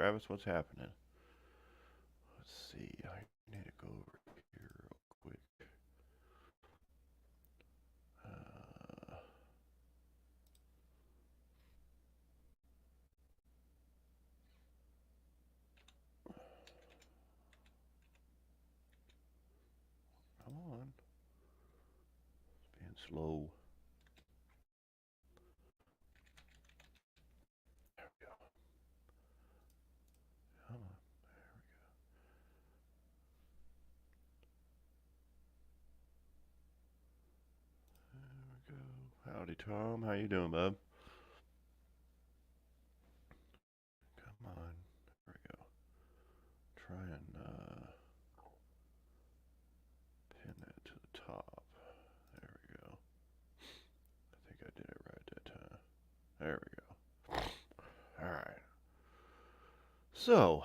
Travis? What's happening? Let's see. I need to go over here real quick. Uh, Come on. It's being slow. There we go. Come on. There we go. Howdy, Tom. How you doing, bub? Come on. There we go. Try and pin that to the top. There we go. I think I did it right that time. There we go. All right. So,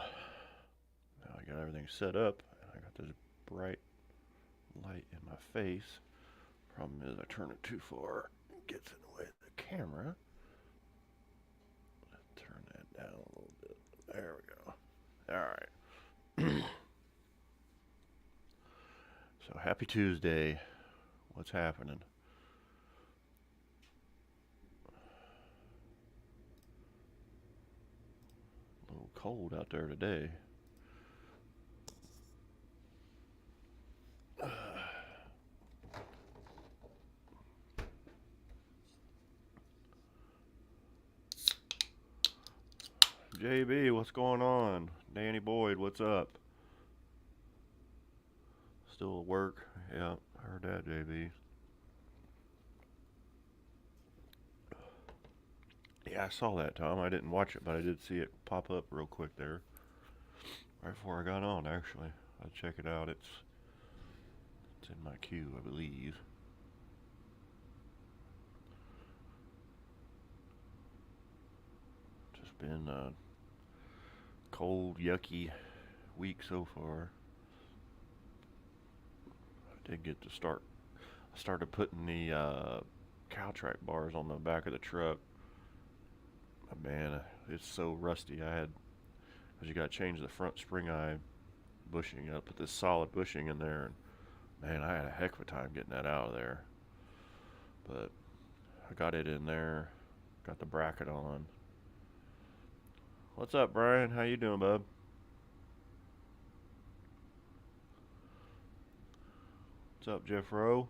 now I got everything set up. I got this bright light in my face. Problem is I turn it too far. It gets in the way of the camera. Let's turn that down a little bit. There we go. All right. So happy Tuesday. What's happening? A little cold out there today. JB, what's going on? Danny Boyd, what's up? Still at work? Yeah, I heard that, JB. Yeah, I saw that, Tom. I didn't watch it, but I did see it pop up real quick there. Right before I got on, actually. I'll check it out. It's in my queue, I believe. Just been a cold, yucky week so far. I did get to start. I started putting the CalTrack bars on the back of the truck. Man, it's so rusty. Cause you got to change the front spring eye bushing up, put this solid bushing in there, and man, I had a heck of a time getting that out of there. But I got it in there, got the bracket on. What's up, Brian? How you doing, bub? What's up, Jeff Rowe?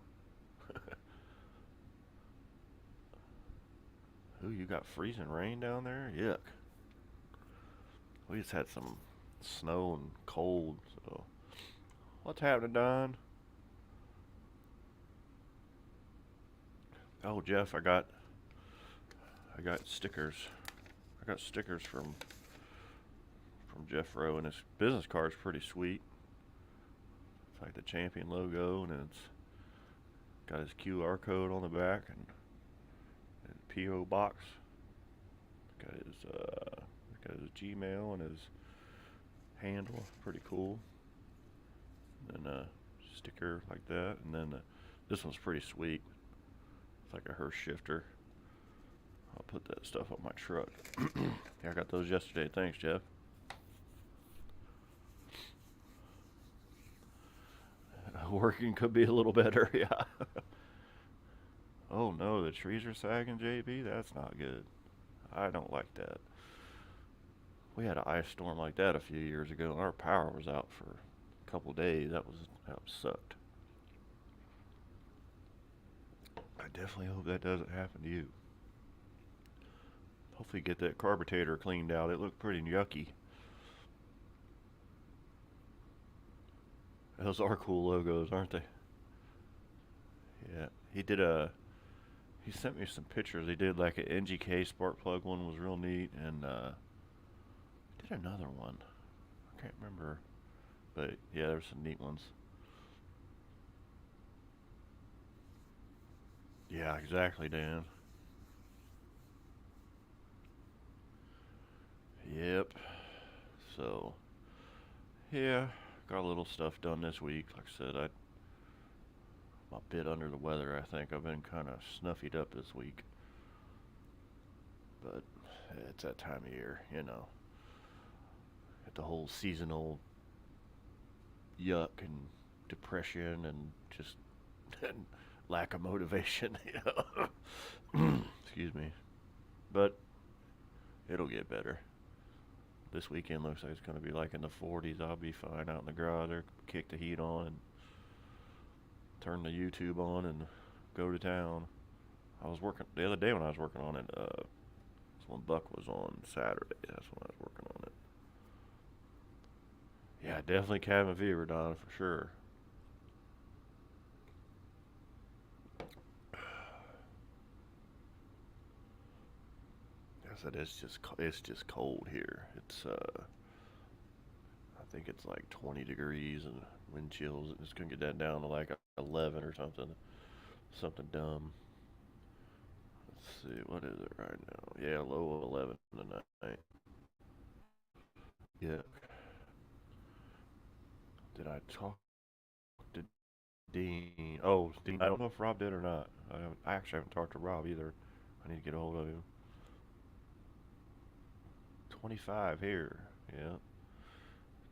Ooh, you got freezing rain down there? Yuck. We just had some snow and cold, so what's happening, Don? Oh, Jeff, I got stickers. I got stickers from Jeff Rowe, and his business card's pretty sweet. It's like the champion logo, and it's got his QR code on the back and PO box. Got his Gmail and his handle. Pretty cool. And then a sticker like that, and then this one's pretty sweet. It's like a Hurst shifter. I'll put that stuff on my truck. Yeah, I got those yesterday. Thanks, Jeff. Working could be a little better, yeah. Oh no, the trees are sagging, JB? That's not good. I don't like that. We had an ice storm like that a few years ago, and our power was out for a couple days. That sucked. I definitely hope that doesn't happen to you. Hopefully, get that carburetor cleaned out. It looked pretty yucky. Those are cool logos, aren't they? Yeah. He sent me some pictures. He did like an NGK spark plug one was real neat, and he did another one. I can't remember, but yeah, there's some neat ones. Yeah, exactly, Dan. Yep. So, yeah, got a little stuff done this week. Like I said, I'm a bit under the weather. I think I've been kind of snuffied up this week, but it's that time of year. the whole seasonal yuck and depression and just and lack of motivation. Excuse me. But it'll get better. This weekend looks like it's going to be like in the 40s. I'll be fine out in the garage there, kick the heat on and turn the YouTube on and go to town. I was working the other day when I was working on it. When Buck was on Saturday, that's when I was working on it. Yeah, definitely cabin fever, Don, for sure. I said it's just cold here. I think it's like 20 degrees and wind chills. It's gonna get that down to like 11 or something. Something dumb. Let's see, what is it right now? Yeah, low of 11 tonight. Yeah. Did I talk to Dean? Oh, Dean. I don't know if Rob did or not. I actually haven't talked to Rob either. I need to get a hold of him. 25 here. Yeah.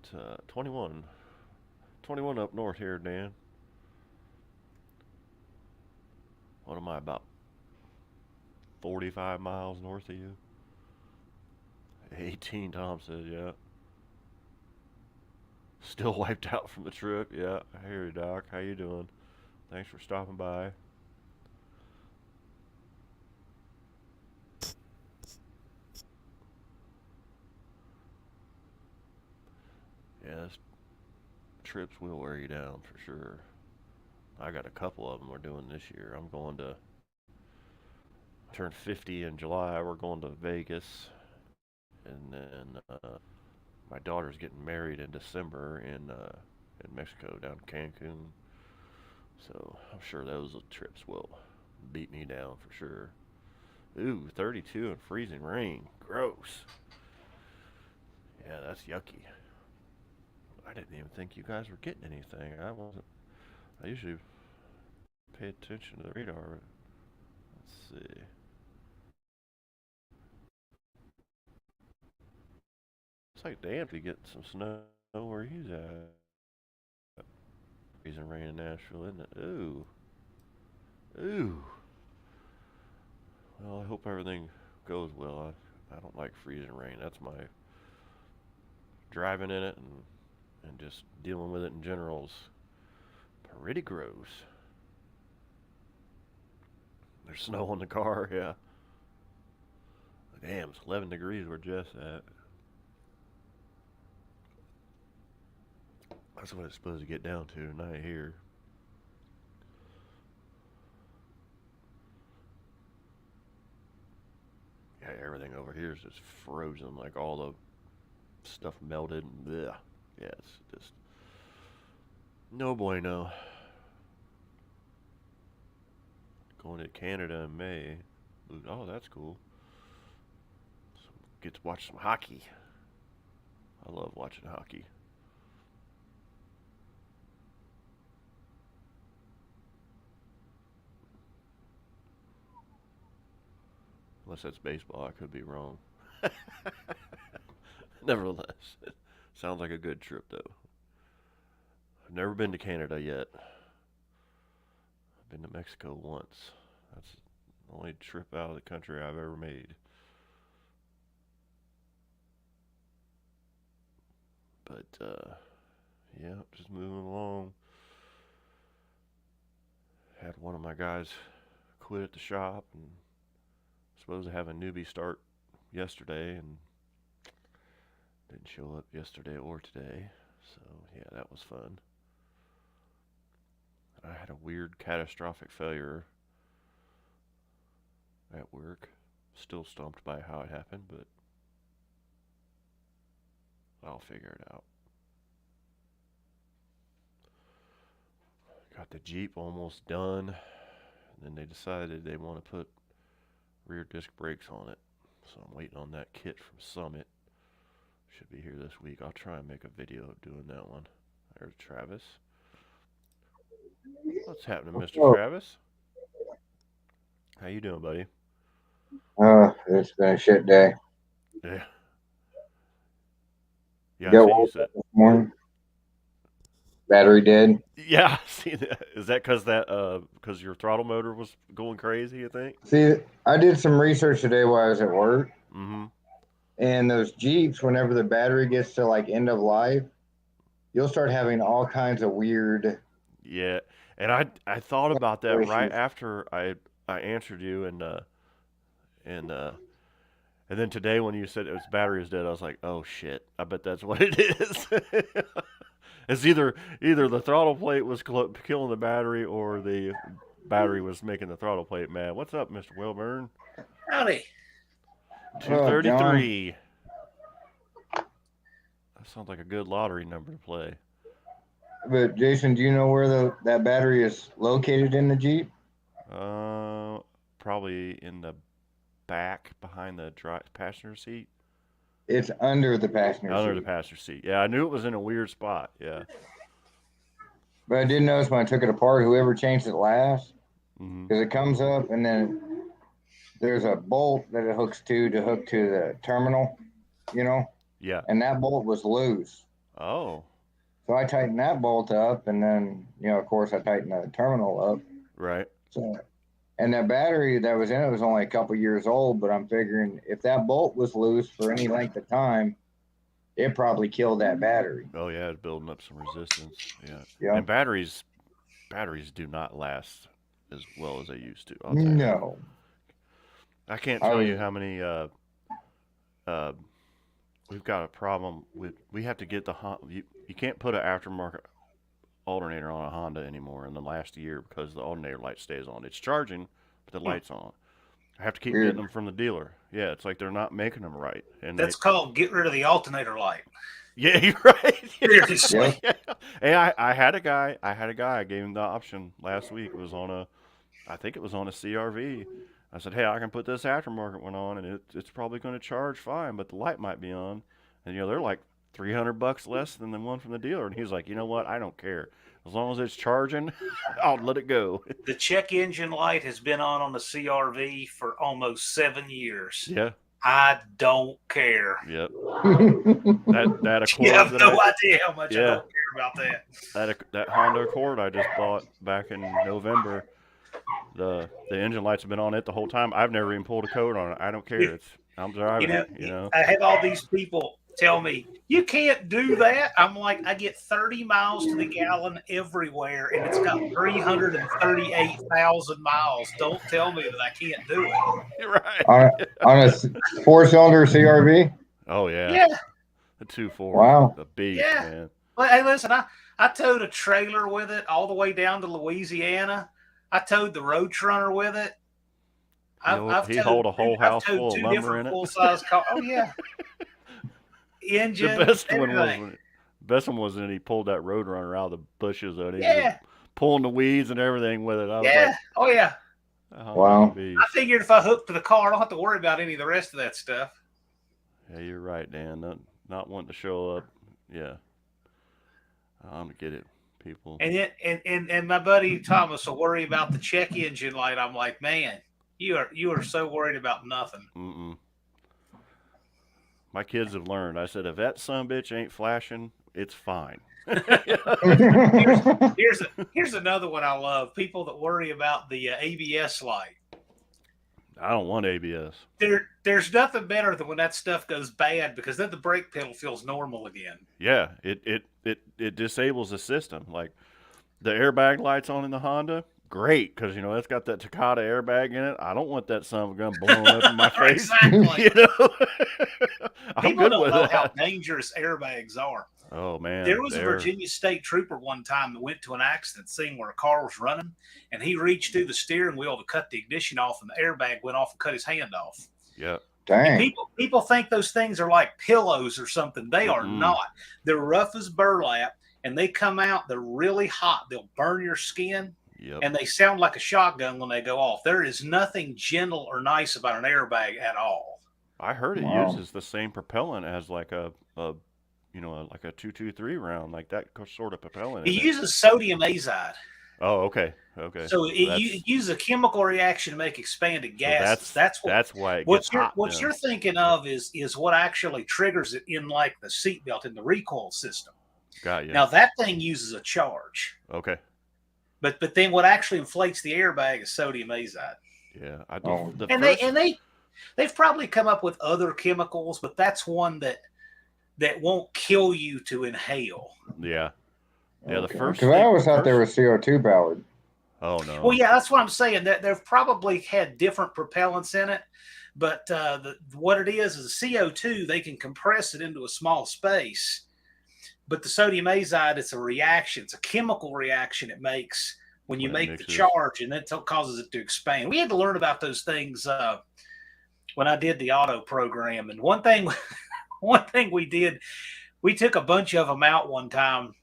It's 21. 21 up north here, Dan. What am I, about 45 miles north of you? 18, Tom says, yeah. Still wiped out from the trip, yeah. I hear you, Doc. How you doing? Thanks for stopping by. Yeah, this trips will wear you down for sure. I got a couple of them we're doing this year. I'm going to turn 50 in July. We're going to Vegas, and then my daughter's getting married in December in Mexico, down in Cancun. So I'm sure those trips will beat me down for sure. Ooh, 32 and freezing rain. Gross. Yeah, that's yucky. I didn't even think you guys were getting anything. I wasn't. I usually pay attention to the radar. Let's see. It's like damn to get some snow where he's at. Freezing rain in Nashville, isn't it? Ooh. Ooh. Well, I hope everything goes well. I don't like freezing rain. That's my driving in it and just dealing with it in general is pretty gross. There's snow on the car, yeah. Damn, it's 11 degrees where Jess at. That's what it's supposed to get down to tonight here. Yeah, everything over here is just frozen. Like all the stuff melted. Blech. Yeah, it's just no bueno. Going to Canada in May. Oh, that's cool. So get to watch some hockey. I love watching hockey. Unless that's baseball, I could be wrong. Nevertheless, it sounds like a good trip though. I've never been to Canada yet. I've been to Mexico once. That's the only trip out of the country I've ever made. But yeah, just moving along. Had one of my guys quit at the shop and supposed to have a newbie start yesterday and didn't show up yesterday or today. So yeah, that was fun. I had a weird catastrophic failure at work. Still stumped by how it happened, but I'll figure it out. Got the Jeep almost done, and then they decided they want to put rear disc brakes on it. So I'm waiting on that kit from Summit. Should be here this week. I'll try and make a video of doing that one. There's Travis. What's happening, Mr. Oh, Travis? How you doing, buddy? it's been a shit day. Yeah. Yeah, I Got see you woke said. up this morning. Battery dead. Yeah, I see that. Is that because your throttle motor was going crazy? You think? See, I did some research today while I was at work, Mm-hmm. and those Jeeps, whenever the battery gets to like end of life, you'll start having all kinds of weird Yeah, and I thought about that right issues. after I answered you, and uh, and then today when you said it was battery is dead, I was like, oh shit, I bet that's what it is. It's either the throttle plate was killing the battery or the battery was making the throttle plate mad. What's up, Mr. Wilburn? Howdy. Two Oh, thirty John. three. That sounds like a good lottery number to play. But Jason, do you know where that battery is located in the Jeep? Uh, Probably in the back behind the passenger seat. It's under the passenger Under the seat. passenger seat. Yeah, I knew it was in a weird spot. Yeah. But I did notice when I took it apart, whoever changed it last, Hmm. because it comes up and then there's a bolt that it hooks to hook to the terminal, you know, Yeah. and that bolt was loose. Oh. So I tightened that bolt up, and then of course, I tightened the terminal up. Right. So, and that battery that was in it was only a couple years old, but I'm figuring if that bolt was loose for any length of time, it probably killed that battery. Oh yeah, it's building up some resistance. Yeah. Yeah. And batteries do not last as well as they used to. I'll tell you that. No. I can't I tell was you how many uh we've got a problem with. We have to get you can't put an aftermarket alternator on a Honda anymore in the last year because the alternator light stays on. It's charging, but the light's on. I have to keep getting weird. them from the dealer. Yeah, it's like they're not making them right, and they. That's called get rid of the alternator light. Yeah, you're right. Seriously. Yep. Yeah. Hey, I had a guy. I gave him the option last week. It was on I think it was on a CRV. I said, hey, I can put this aftermarket one on, and it's probably going to charge fine, but the light might be on, and they're like $300 less than the one from the dealer. And he's like, you know what? I don't care as long as it's charging. I'll let it go. The check engine light has been on the CRV for almost 7 years. Yeah. I don't care. Yep. That Accord. You have that no idea how much I Yeah. don't care about that. That Honda Accord I just bought back in November. The engine lights have been on it the whole time. I've never even pulled a code on it. I don't care. I'm driving it. I have all these people tell me, you can't do that. I'm like, I get 30 miles to the gallon everywhere, and it's got 338,000 miles. Don't tell me that I can't do it. You're right. On a 4-cylinder CRV. Oh yeah. Yeah. The 2.4. Wow. The beast, Yeah. man. But hey, listen, I towed a trailer with it all the way down to Louisiana. I towed the Roach Runner with it. He hold a whole house full of lumber in it. Full size cars. Oh yeah. Engine. The best everything. one was when he pulled that Roadrunner out of the bushes and he Yeah. was pulling the weeds and everything with it. I was Yeah. like, Oh yeah. oh, Wow. I figured if I hooked to the car, I don't have to worry about any of the rest of that stuff. Yeah, you're right, Dan. Not wanting to show up. Yeah. I'm get it, people. And then and my buddy Thomas will worry about the check engine light. I'm like, man, you are so worried about nothing. Mm-mm. My kids have learned. I said, if that sumbitch ain't flashing, it's fine. Here's another one I love. People that worry about the ABS light. I don't want ABS. There's nothing better than when that stuff goes bad because then the brake pedal feels normal again. Yeah, it disables the system. Like the airbag lights on in the Honda, great because it's got that Takata airbag in it. I don't want that son of a gun blowing up in my face. Exactly. I'm People good don't with know that. how dangerous airbags are. Oh man, There was a Virginia State trooper one time that went to an accident scene where a car was running, and he reached through the steering wheel to cut the ignition off, and the airbag went off and cut his hand off. Yeah. Dang. People think those things are like pillows or something. They are not. They're rough as burlap, and they come out. They're really hot. They'll burn your skin, and they sound like a shotgun when they go off. There is nothing gentle or nice about an airbag at all. I heard it uses the same propellant as like a like a 223 round, like that sort of propellant. It uses sodium azide. Oh, okay. Okay. So That's it uses a chemical reaction to make expanded gases. that's What that's why it gets hot. what Then. you're thinking of is what actually triggers it in like the seatbelt in the recoil system. Got you. Now that thing uses a charge. Okay. But then what actually inflates the airbag is sodium azide. Yeah. They've probably come up with other chemicals, but that's one that won't kill you to inhale. Yeah. Yeah. The first. Because I always thought they were CO2 powered. Oh no. Well, yeah, that's what I'm saying. That they've probably had different propellants in it, but what it is the CO2. They can compress it into a small space, but the sodium azide, it's a reaction. It's a chemical reaction it makes when you make the charge, and that causes it to expand. We had to learn about those things when I did the auto program. And one thing we did, we took a bunch of them out one time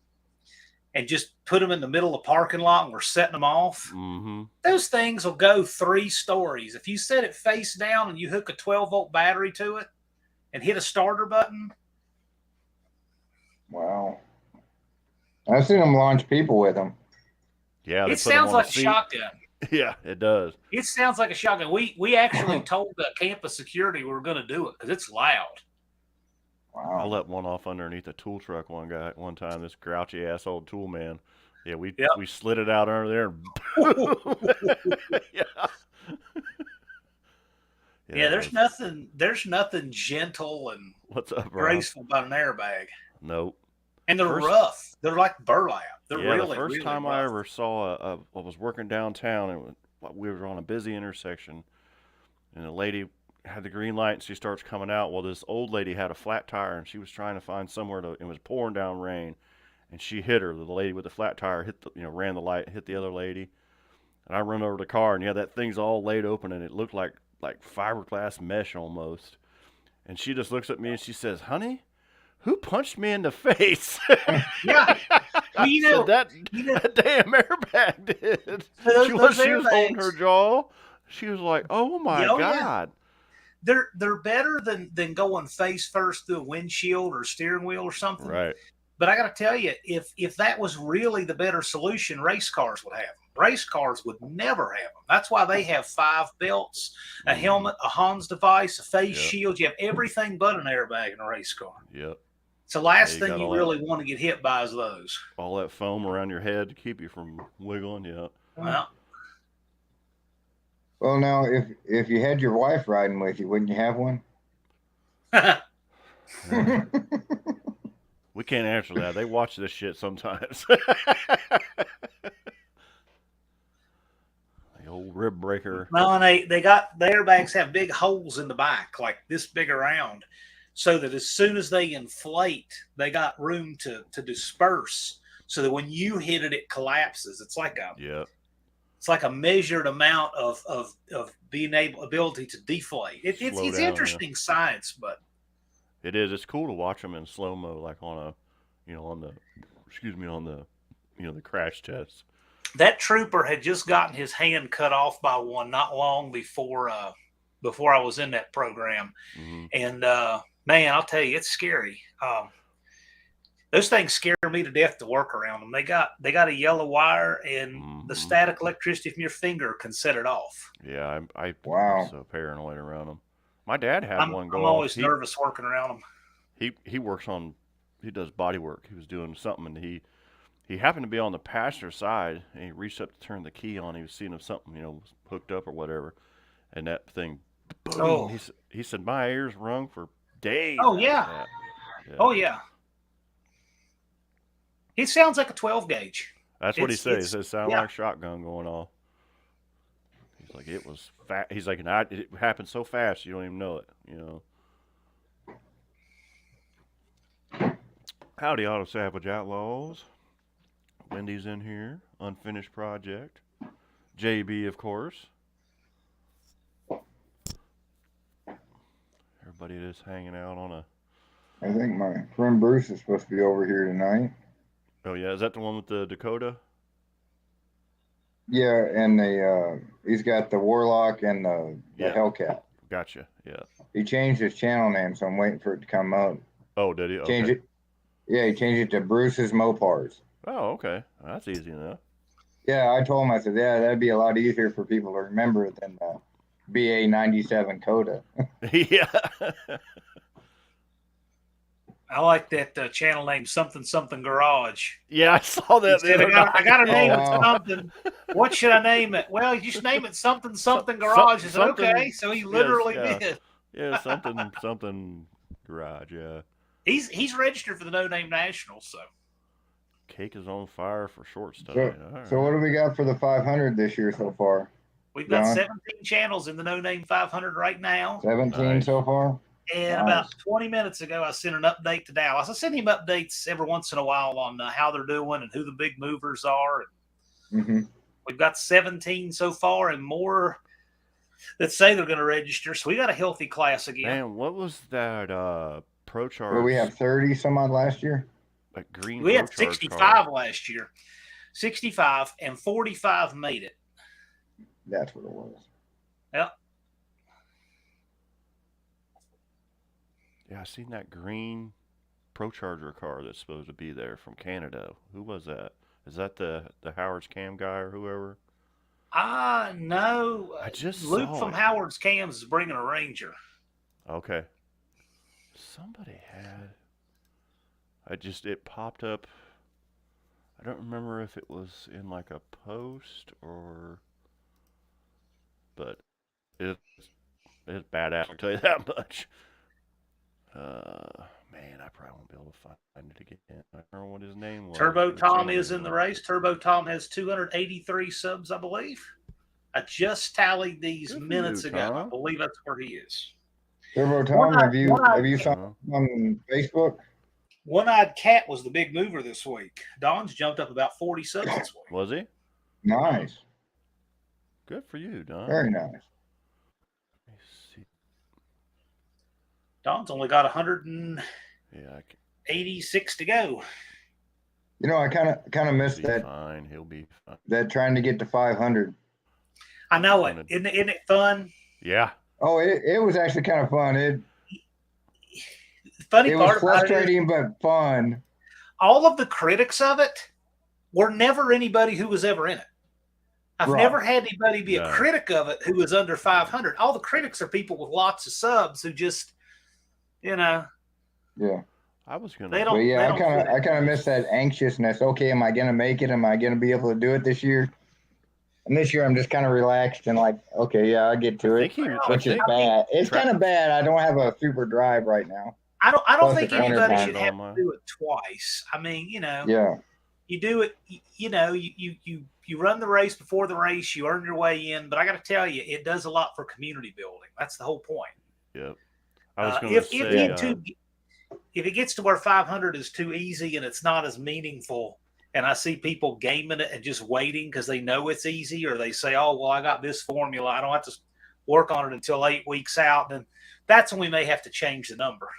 and just put them in the middle of the parking lot and we're setting them off. Mm-hmm. Those things will go 3 stories. If you set it face down and you hook a 12-volt battery to it and hit a starter button. Wow. I've seen them launch people with them. Yeah. It sounds like a shotgun. Yeah, it does. It sounds like a shotgun. We actually told the campus security we were going to do it because it's loud. Wow. I let one off underneath a tool truck one time. This grouchy ass old tool man. Yeah, we slid it out under there. Yeah, there's nothing gentle and what's up, graceful about an airbag. Nope. And they're rough. They're like burlap. They're really, the first really time rough. I ever saw I was working downtown and we were on a busy intersection, and a lady had the green light and she starts coming out. Well, this old lady had a flat tire and she was trying to find somewhere to. It was pouring down rain, and she hit her. The lady with the flat tire ran the light, hit the other lady, and I run over the car and that thing's all laid open and it looked like fiberglass mesh almost. And she just looks at me and she says, "Honey, who punched me in the face?" Yeah. Well, that damn airbag did. She was holding her jaw. She was like, "Oh my God." Yeah. They're better than going face first through a windshield or steering wheel or something. Right. But I got to tell you, if that was really the better solution, race cars would have them. Race cars would never have them. That's why they have 5 belts, a helmet, a Hans device, a face shield. You have everything but an airbag in a race car. Yep. It's the last thing you really want to get hit by is those. All that foam around your head to keep you from wiggling. Yeah. Well, now, if you had your wife riding with you, wouldn't you have one? We can't answer that. They watch this shit sometimes. The old rib breaker. No, and they got the airbags have big holes in the back, like this big around, so that as soon as they inflate, they got room to disperse, so that when you hit it, it collapses. It's like a measured amount of ability to deflate. It's interesting science, but it is. It's cool to watch them in slow mo, like on the crash test. That trooper had just gotten his hand cut off by one not long before I was in that program, and man, I'll tell you, it's scary. Those things scare me to death to work around them. They got a yellow wire, and the static electricity from your finger can set it off. Yeah, I'm so paranoid around them. My dad had one go off. I'm always nervous working around them. He does body work. He was doing something, and he happened to be on the passenger side, and he reached up to turn the key on. He was seeing if something, was hooked up or whatever, and that thing, boom. Oh. He said, my ears rung for days. Oh, yeah. Oh, yeah. It sounds like a 12 gauge. That's what he said. He said, it sounded like a shotgun going off. He's like, it was fast. He's like, it happened so fast, you don't even know it, Howdy, Auto Savage Outlaws. Wendy's in here. Unfinished project. JB, of course. Everybody just hanging out on a... I think my friend Bruce is supposed to be over here tonight. Oh, yeah. Is that the one with the Dakota? Yeah, and he's got the Warlock and the Hellcat. Gotcha, yeah. He changed his channel name, so I'm waiting for it to come up. Oh, did he? Okay. Yeah, he changed it to Bruce's Mopars. Oh, okay. That's easy enough. Yeah, I told him, I said, yeah, that'd be a lot easier for people to remember than the BA 97 Coda. Yeah. I like that channel name, something something garage. Yeah, I saw He that the said, other I got to night. name Oh, it wow. something. What should I name it? Well, you just name it something something Some- garage. I said, okay. something. So he Yes, literally yeah, did. yeah, something garage. Yeah. He's registered for the No Name National, so Cake is on fire for short So, stuff. so what do we got for the 500 this year so far? we've got John? 17 channels in the No Name 500 right now. 17 Nice. so far? And about 20 minutes ago, I sent an update to Dallas. I send him updates every once in a while on how they're doing and who the big movers are. Mm-hmm. We've got 17 so far and more that say they're going to register. So we got a healthy class again. Man, what was that Pro Charge? Well, we have 30 some odd last year. That green. We Pro had Charge 65 car. last year. 65 and 45 made it. That's what it was. Yep. Yeah, I seen that green Pro Charger car that's supposed to be there from Canada. Who was that? Is that the Howard's Cam guy or whoever? No. I just Luke saw from it. Howard's Cams is bringing a Ranger. Okay. Somebody had. It popped up. I don't remember if it was in like a post or. But it's badass, I'll tell you that much. Man, I probably won't be able to find it again. I don't remember what his name was. Turbo It's Tom in is in the race. Turbo Tom has 283 subs, I believe. I just tallied these Good for minutes you, ago. Tom. I believe that's where he is. Turbo Tom, have you saw him on Facebook? One-Eyed Cat was the big mover this week. Don's jumped up about 40 subs this week. Was he? Nice. Good for you, Don. Very nice. Let me see. Don's only got 186 to go. You know, I kind of missed He'll be that. fine. He'll be fine. That trying to get to 500. I know it. Isn't it fun? Yeah. Oh, it was actually kind of fun. The funny It part was about frustrating it is, but fun. all of the critics of it were never anybody who was ever in it. I've Right. never had anybody be No. a critic of it who was under 500. All the critics are people with lots of subs who just, Yeah. I was gonna. They don't- But yeah, they don't I kind of miss that anxiousness. Okay, am I gonna make it? Am I gonna be able to do it this year? And this year I'm just kind of relaxed and like, okay, yeah, I'll get to I it. think he. Which is bad. It's Tra- kind of bad. I don't have a super drive right now. I don't Plus think it's anybody wintertime. should have to do it twice. I mean, Yeah. you do it, you run the race before the race, you earn your way in, but I got to tell you, it does a lot for community building. That's the whole point. Yep. I was gonna If say. it gets to where 500 is too easy and it's not as meaningful, and I see people gaming it and just waiting because they know it's easy, or they say, oh, well, I got this formula, I don't have to work on it until 8 weeks out, then that's when we may have to change the number.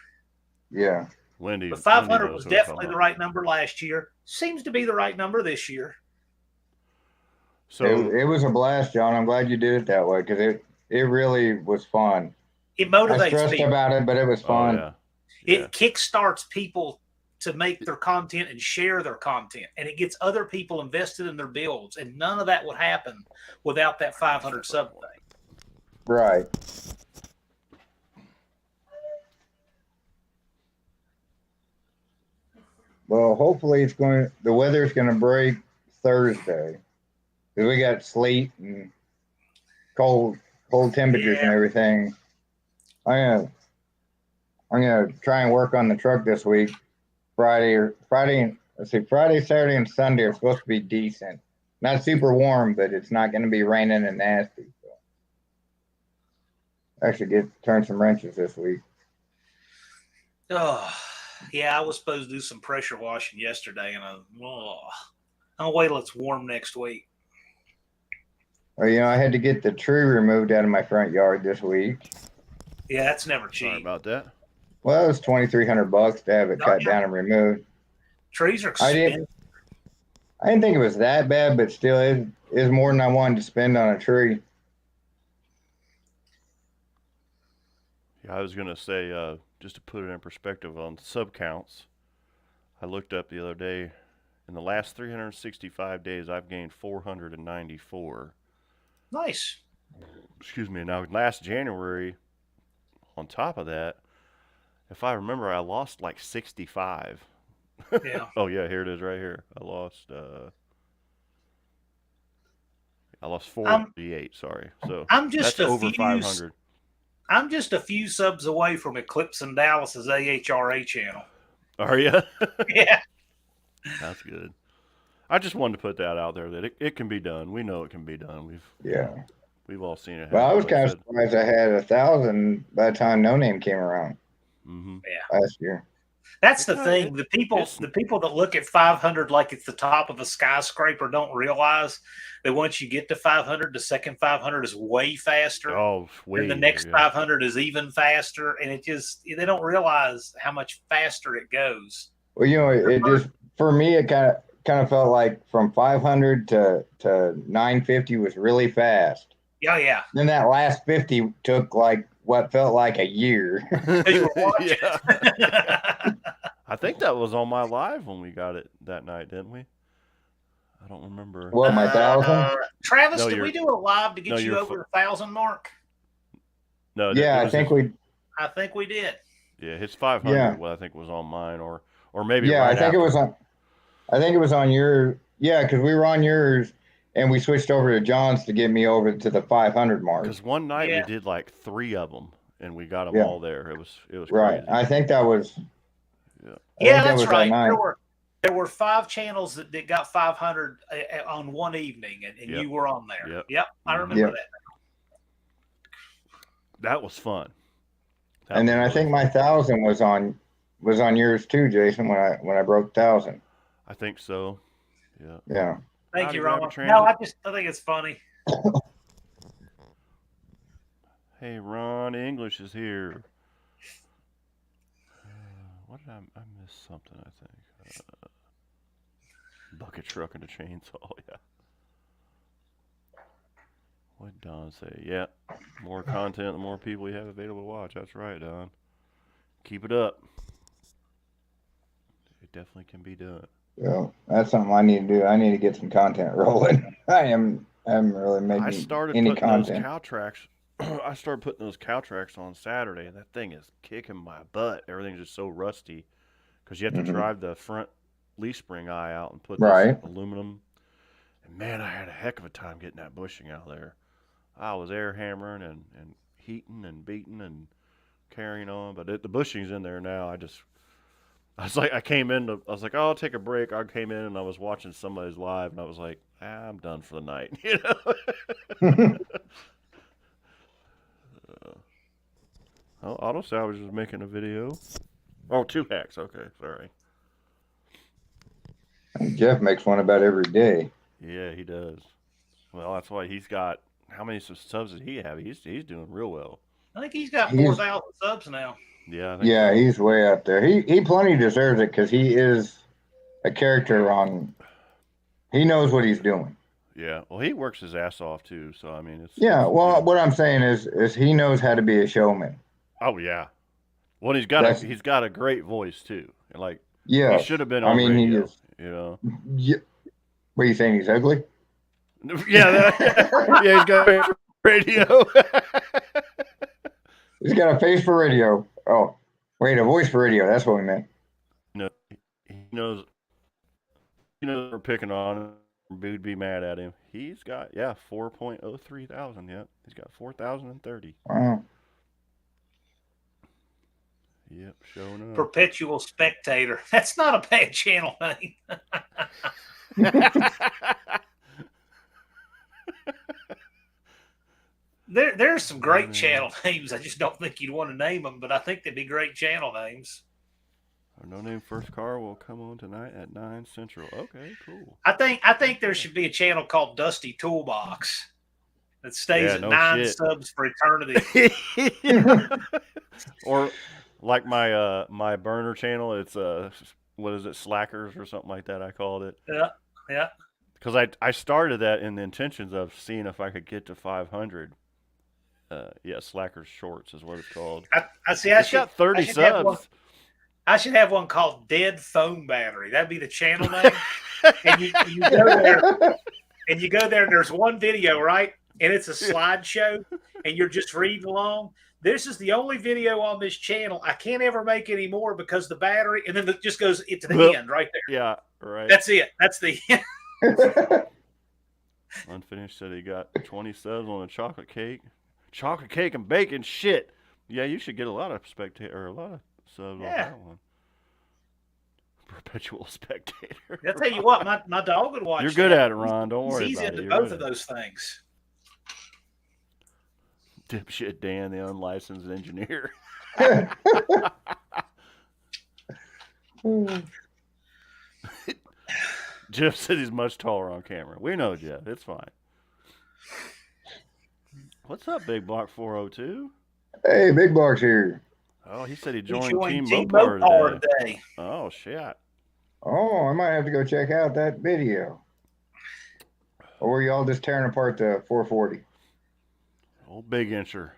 Yeah. Wendy. But 500 Wendy knows was what I'm definitely talking the about. right number last year. Seems to be the right number this year. So it was a blast, John. I'm glad you did it that way because it really was fun. It I motivates stressed people. about it, but it was fun. yeah. It kickstarts people to make their content and share their content, and it gets other people invested in their builds. And none of that would happen without that 500 sub thing. Right. Well, hopefully the weather's going to break Thursday. 'Cause we got sleet and cold temperatures and everything. I'm gonna try and work on the truck this week. Friday, Saturday, and Sunday are supposed to be decent. Not super warm, but it's not going to be raining and nasty. So. Actually, turn some wrenches this week. Oh, yeah, I was supposed to do some pressure washing yesterday, and I'll wait till it's warm next week. Well, I had to get the tree removed out of my front yard this week. Yeah, that's never Sorry cheap. about that. Well, it was $2,300 to have it cut down and removed. Trees are I expensive. didn't think it was that bad, but still, it is more than I wanted to spend on a tree. Yeah, I was gonna say just to put it in perspective on sub counts. I looked up the other day. In the last 365 days, I've gained 494. Nice. Excuse me. Now, last January, on top of that, if I remember, I lost like 65. Yeah. Oh yeah, here it is right here. I lost 48. Sorry. So I'm just that's over 500. I'm just a few subs away from eclipsing Dallas's AHRA channel. Are you? Yeah. That's good. I just wanted to put that out there that it can be done. We know it can be done. We've all seen it happen. Well, I was Like kind of surprised I had 1,000 by the time No Name came around last year. That's the thing. The people that look at 500 like it's the top of a skyscraper don't realize that once you get to 500, the second 500 is way faster. Oh, way. And the next 500 is even faster, and they don't realize how much faster it goes. Well, it just, for me, it kind of felt like from 500 to 950 was really fast. Yeah, yeah. Then that last 50 took like what felt like a year. Yeah. I think that was on my live when we got it that night, didn't we? I don't remember. What, my 1,000? Travis, did we do a live to get you over the 1,000 mark? No. Yeah, I think we did. Yeah, his 500. Yeah. Well, I think was on mine, or maybe. Yeah, right I think it was on. I think it was on your. Yeah, because we were on yours, and we switched over to John's to get me over to the 500 mark. Because one night we did like 3 of them, and we got them all there. It was right. Crazy. I think that was. Yeah, that's right. There were 5 channels that got 500 on one evening, and you were on there. Yep, I remember that. That was fun. And then I think my 1,000 was on yours too, Jason. When I broke 1,000. I think so. Yeah. Yeah. Thank you, Ron. No, I think it's funny. Hey, Ron English is here. What did I missed something? I think bucket truck and a chainsaw. Yeah. What did Don say? Yeah, more content, the more people we have available to watch. That's right, Don. Keep it up. It definitely can be done. Yeah, that's something I need to do. I need to get some content rolling. I haven't really making any content. I started putting those cow tracks. I started putting those cow tracks on Saturday, and that thing is kicking my butt. Everything's just so rusty because you have to drive the front leaf spring eye out and put this aluminum. And man, I had a heck of a time getting that bushing out there. I was air hammering and heating and beating and carrying on, but the bushing's in there now. I was like, I was like, oh, I'll take a break. I came in and I was watching somebody's live, and I was like, I'm done for the night. You know. Auto Salvage is making a video. Oh, 2 hacks. Okay, sorry. Jeff makes one about every day. Yeah, he does. Well, that's why he's got. How many subs does he have? He's doing real well. I think he's got 4,000 subs now. Yeah. Yeah, he's way up there. He plenty deserves it because he is a character on. He knows what he's doing. Yeah. Well, he works his ass off too. So I mean, it's. Yeah. Well, what I'm saying is he knows how to be a showman. Oh yeah. Well, he's got a great voice too. Like. Yeah. He should have been on radio. He is. You know. Yeah. What are you saying? He's ugly? Yeah. Yeah. He's got a face for radio. He's got a face for radio. Oh, wait, a voice for radio. That's what we meant. No, he knows. We're picking on him. We'd be mad at him. He's got 4.03 thousand. Yeah, he's got 4,030. Wow. Yep, showing up. Perpetual Spectator. That's not a bad channel name. There's some great channel names. I just don't think you'd want to name them, but I think they'd be great channel names. Our No Name First Car will come on tonight at 9 Central. Okay, cool. I think there should be a channel called Dusty Toolbox that stays at 9 subs for eternity. Or like my burner channel, it's what is it, Slackers or something like that? I called it. Yeah. Because I started that in the intentions of seeing if I could get to 500. Slackers Shorts is what it's called. It's got 30 subs. I should have one called Dead Phone Battery. That'd be the channel name. and you go there, and you go there, and there's one video, right? And it's a slideshow, and you're just reading along. This is the only video on this channel. I can't ever make any more because the battery, and then it just goes to the end right there. Yeah, right. That's it. That's the end. Unfinished said he got 20 subs on a chocolate cake. Chocolate cake and bacon, shit. Yeah, you should get a lot of subs on that one. Perpetual spectator. I'll tell you what, my dog would watch. You're good at it, Ron. Don't worry He's about into it. both of those things. Dipshit Dan, the unlicensed engineer. Jeff said he's much taller on camera. We know, Jeff. It's fine. What's up, Big Block 402? Hey, Big Block's here. Oh, he said he joined Team Mopar today. Oh, shit. Oh, I might have to go check out that video. Or were y'all just tearing apart the 440? Old Big Incher.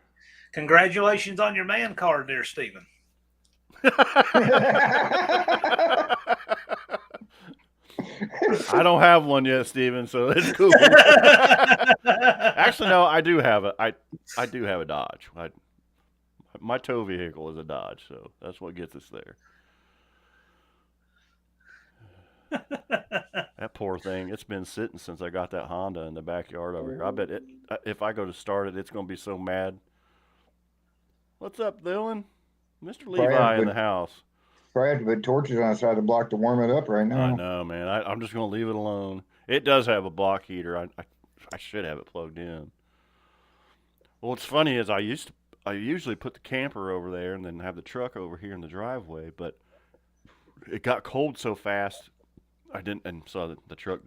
Congratulations on your man card there, Stephen. I don't have one yet, Steven, so it's cool. Actually, no, I do have I do have a Dodge. My tow vehicle is a Dodge, so that's what gets us there. That poor thing, it's been sitting since I got that Honda in the backyard over here. I bet if I go to start it, it's going to be so mad. What's up, Dylan? Mr. Levi in the house. Probably have to put torches on the side of the block to warm it up right now. I know, man. I'm just going to leave it alone. It does have a block heater. I should have it plugged in. Well, what's funny is I usually put the camper over there and then have the truck over here in the driveway, but it got cold so fast I didn't, and so the truck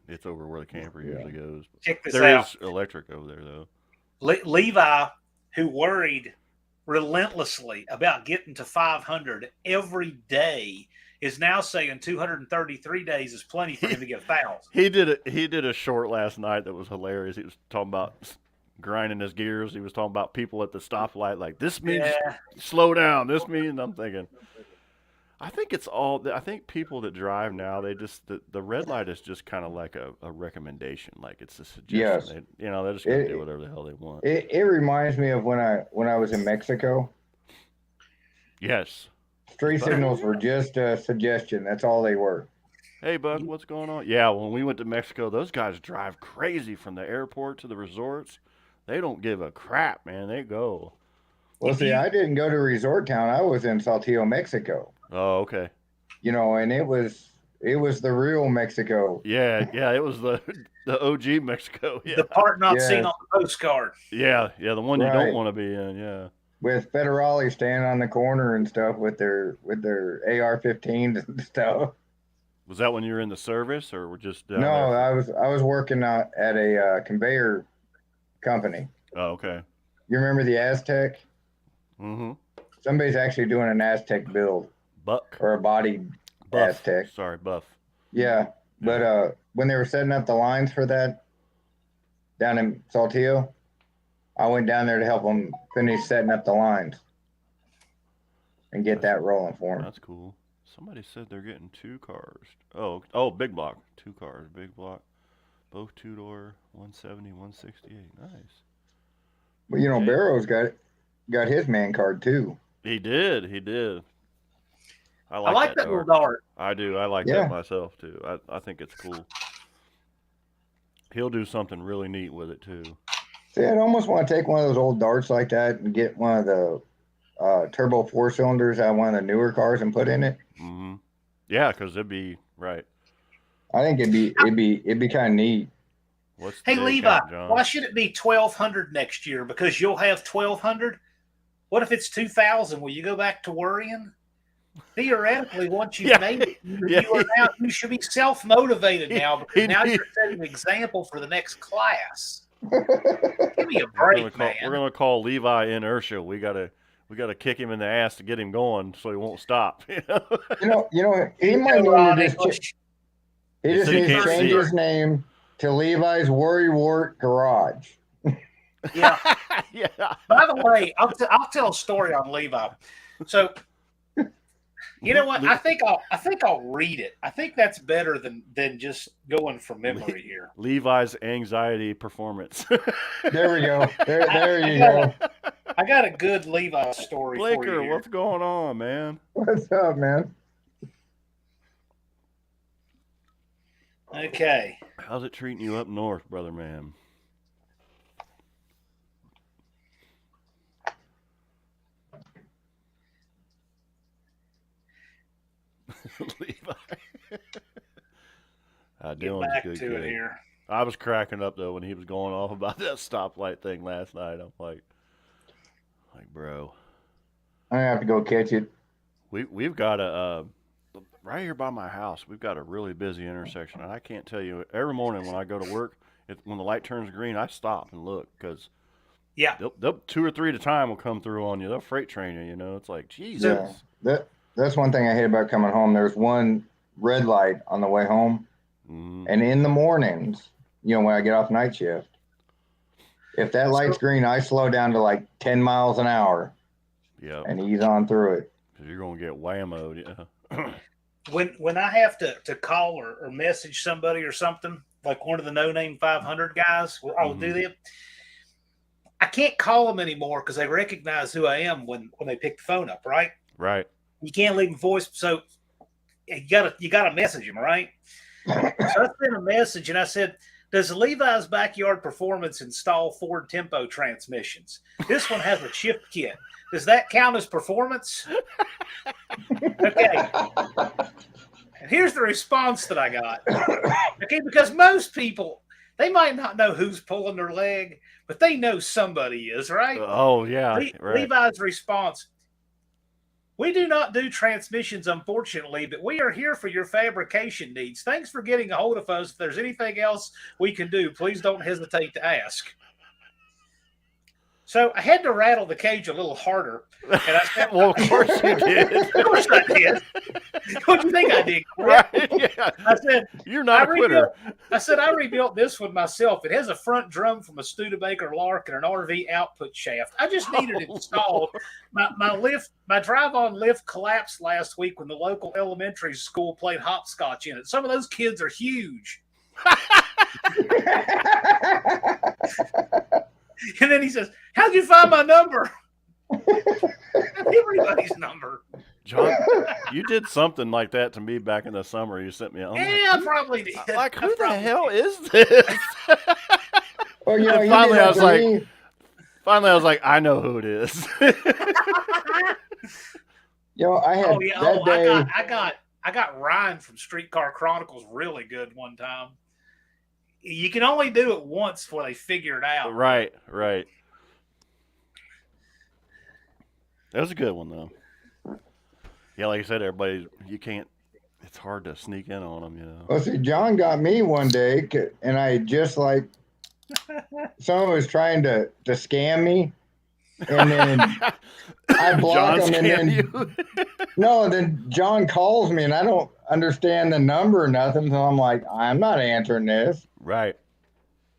it's over where the camper usually goes. Check this out. There is electric over there though. Levi, who worried relentlessly about getting to 500 every day, is now saying 233 days is plenty for him to get 1,000. He did a short last night that was hilarious. He was talking about grinding his gears. He was talking about people at the stoplight, like, this means slow down. This means, I'm thinking, I think people that drive now, they just, the red light is just kind of like a recommendation. Like it's a suggestion. Yes. They're just going to do whatever the hell they want. It reminds me of when I was in Mexico. Yes. Street signals were just a suggestion. That's all they were. Hey, bud, what's going on? Yeah, when we went to Mexico, those guys drive crazy from the airport to the resorts. They don't give a crap, man. They go. Well, see, I didn't go to resort town. I was in Saltillo, Mexico. Oh, okay. And it was the real Mexico. Yeah, it was the OG Mexico. Yeah. The part not seen on the postcard. Yeah, the one you don't want to be in. Yeah. With federales standing on the corner and stuff with their AR-15s and stuff. Was that when you were in the service, or were just? No, I was working at a conveyor company. Oh, okay. You remember the Aztec? Mm-hmm. Somebody's actually doing an Aztec build. Buck. Or a body Buff. Aztec. Sorry, Buff. Yeah, but when they were setting up the lines for that down in Saltillo, I went down there to help them finish setting up the lines and get that rolling for them. That's cool. Somebody said they're getting 2 cars. Oh, Big Block. 2 cars. Big Block. Both 2-door, 170, 168. Nice. But Barrow's got his man card too. He did. I like that little dart. I do. I like that myself too. I think it's cool. He'll do something really neat with it too. See, I'd almost want to take one of those old darts like that and get one of the turbo 4-cylinders out of one of the newer cars and put in it. Mm-hmm. Yeah, because it'd be right. I think it'd be kind of neat. Hey Levi, why should it be 1,200 next year? Because you'll have 1,200. What if it's 2,000? Will you go back to worrying? Theoretically, once you've made it, you should be self-motivated now, because now you're setting an example for the next class. Give me a break, man. We're gonna call Levi inertia. We gotta kick him in the ass to get him going, so he won't stop. He might need to he just needs to change his name to Levi's Worrywart Garage. Yeah. By the way, I'll tell a story on Levi. So You know what? I think I'll read it. I think that's better than just going from memory here. Levi's anxiety performance. There we go. There you go. I got a good Levi story for you. Blaker, Here. what's going on, man? What's up, man? Okay. How's it treating you up north, brother man? Levi. Get Dylan's back good to kid. it here. I was cracking up though when he was going off about that stoplight thing last night. I'm like, bro, I have to go catch it. we've got a right here by my house. We've got a really busy intersection, and I can't tell you. Every morning when I go to work, when the light turns green, I stop and look because they'll 2 or 3 at a time will come through on you. They'll freight train you. You know, it's like Jesus. Yeah, that's one thing I hate about coming home. There's one red light on the way home, and in the mornings, when I get off night shift, if that light's green, I slow down to like 10 miles an hour. Yeah. And ease on through it. Because you're gonna get whammoed. Yeah. When I have to call or message somebody or something, like one of the No Name 500 guys, I will do that. I can't call them anymore because they recognize who I am when they pick the phone up, right? Right. You can't leave a voice, so you gotta message them, right? So I sent a message and I said, "Does Levi's Backyard Performance install Ford Tempo transmissions? This one has a shift kit. Does that count as performance?" Okay. And here's the response that I got. Okay, because most people, they might not know who's pulling their leg, but they know somebody is, right? Oh, yeah. Right. Levi's response: "We do not do transmissions, unfortunately, but we are here for your fabrication needs. Thanks for getting a hold of us. If there's anything else we can do, please don't hesitate to ask." So I had to rattle the cage a little harder. And I said, well, of course you did. Of course I did. What do you think I did? Right, yeah. I said, "You're not a quitter." I said, "I rebuilt this one myself. It has a front drum from a Studebaker Lark and an RV output shaft. I just needed it installed. My drive-on lift collapsed last week when the local elementary school played hopscotch in it. Some of those kids are huge." And then he says, "How'd you find my number?" Everybody's number. John, you did something like that to me back in the summer. You sent me. I probably did. Like, who the hell is this? Well, and finally, I was like, I know who it is. I had that day. I got Ryan from Streetcar Chronicles really good one time. You can only do it once before they figure it out. Right. That was a good one, though. Yeah, like I said, it's hard to sneak in on them, Well, see, John got me one day, and I just someone was trying to scam me, and then I block them, and then then John calls me, and I don't understand the number or nothing, so I'm like, I'm not answering this. Right.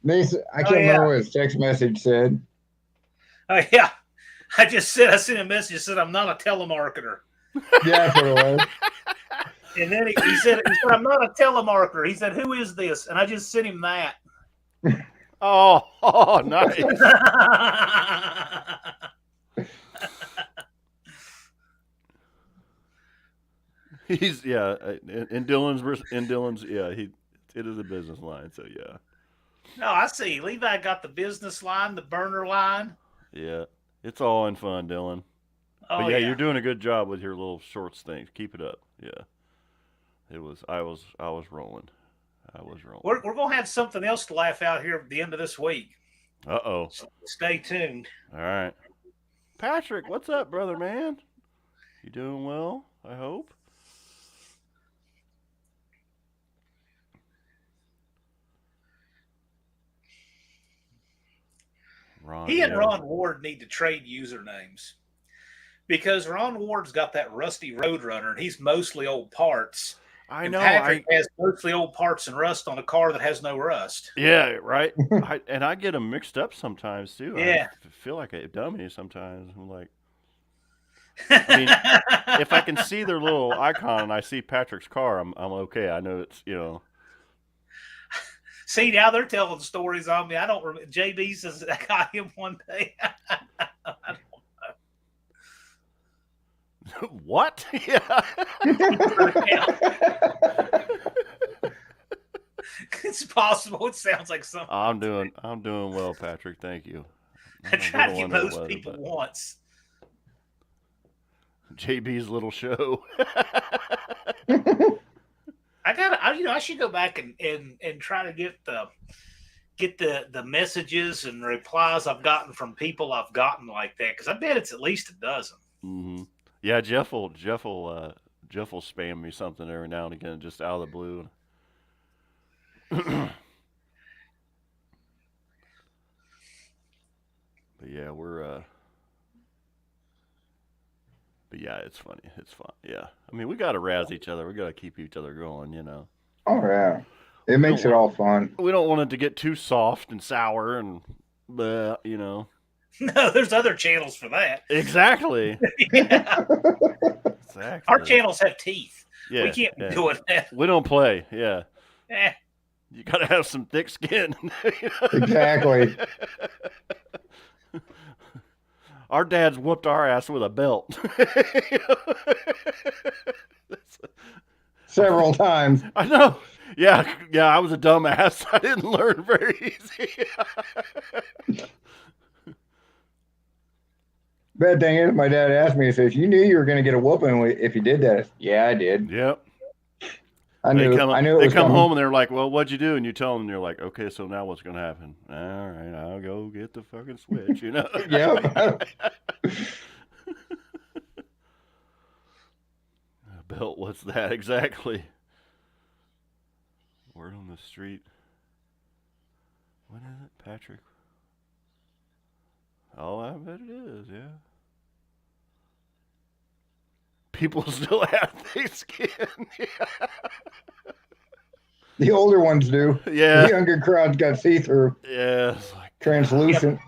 I can't remember what his text message said. Oh yeah, I sent a message that said, "I'm not a telemarketer." Yeah, that's what it was. And then he said, "I'm not a telemarketer." He said, "Who is this?" And I just sent him that. Oh, nice. He's in Dylan's it is a business line, so yeah. No, I see. Levi got the business line, the burner line. Yeah, it's all in fun, Dylan. Oh, but you're doing a good job with your little shorts things. Keep it up. Yeah, I was rolling. We're gonna have something else to laugh out here at the end of this week. Uh-oh. So stay tuned. All right, Patrick, what's up, brother man? You doing well? I hope. He and Ron Ward need to trade usernames because Ron Ward's got that rusty Roadrunner, and he's mostly old parts. I know. Patrick has mostly old parts and rust on a car that has no rust. Yeah, right. I get them mixed up sometimes too. Yeah. I feel like a dummy sometimes. I'm like, I mean, if I can see their little icon and I see Patrick's car, I'm okay. I know it's, you know. See, now they're telling stories on me. I don't remember. JB says I got him one day. What? Yeah. It's possible. It sounds like something. I'm doing well, Patrick. Thank you. I tried to get most people once. JB's little show. I should go back and try to get the messages and replies I've gotten from people I've gotten like that, because I bet it's at least a dozen. Mm-hmm. Yeah, Jeff will spam me something every now and again, just out of the blue. But yeah, but yeah, it's funny. It's fun. Yeah. I mean, we got to razz each other. We got to keep each other going, you know. Oh, yeah. It makes it all fun. We don't want it to get too soft and sour and, you know. No, there's other channels for that. Exactly. Yeah. Exactly. Our channels have teeth. Yeah, we can't be doing that. We don't play. Yeah. Eh. You got to have some thick skin. Exactly. Our dads whooped our ass with a belt. Several times. I know. Yeah, I was a dumbass. I didn't learn very easy. Bad thing is, my dad asked me, he says, "You knew you were going to get a whooping if you did that." Yeah, I did. Yep. I knew. They come home and they're like, "Well, what'd you do?" And you tell them, and you're like, "Okay, so now what's going to happen?" All right, I'll go get the fucking switch, you know? Yep. Belt, what's that exactly? Word on the street. What is it, Patrick? Oh, I bet it is, yeah. People still have thick skin. The older ones do. Yeah. The younger crowd's got see-through. Yeah. Translucent.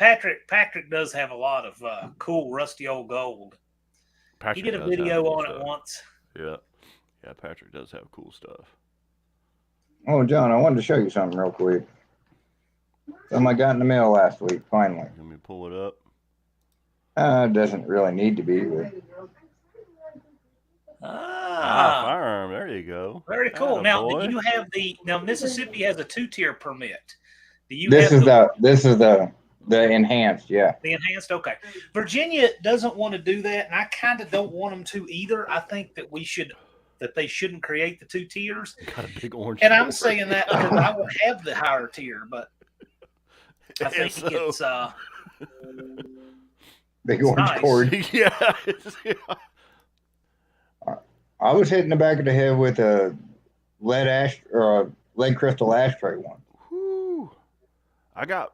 Yeah. Patrick does have a lot of cool rusty old gold. He did a video on it once. Yeah. Yeah, Patrick does have cool stuff. Oh, John, I wanted to show you something real quick. Something I got in the mail last week, finally. Let me pull it up. It doesn't really need to be, but... firearm. There you go. Very cool. Now, do you have now Mississippi has a 2-tier permit. Do you this is the enhanced, yeah. The enhanced, okay. Virginia doesn't want to do that, and I kind of don't want them to either. I think that they shouldn't create the 2 tiers. Got a big orange. And I'm saying that because I will have the higher tier, but I think it's big orange nice. cord. Yeah. I was hitting the back of the head with a lead crystal ashtray one. Whew. You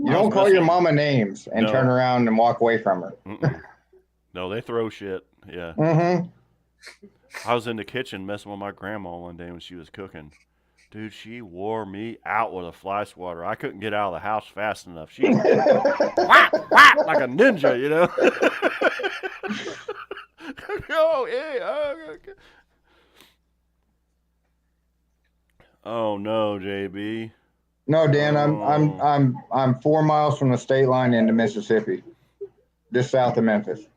don't call your mama names and turn around and walk away from her. No, they throw shit. Yeah. Mm-hmm. I was in the kitchen messing with my grandma one day when she was cooking. Dude, she wore me out with a fly swatter. I couldn't get out of the house fast enough. She whack, whack, like a ninja, you know? Oh, yeah. Okay. Oh no, JB. No, Dan, I'm 4 miles from the state line into Mississippi, just south of Memphis.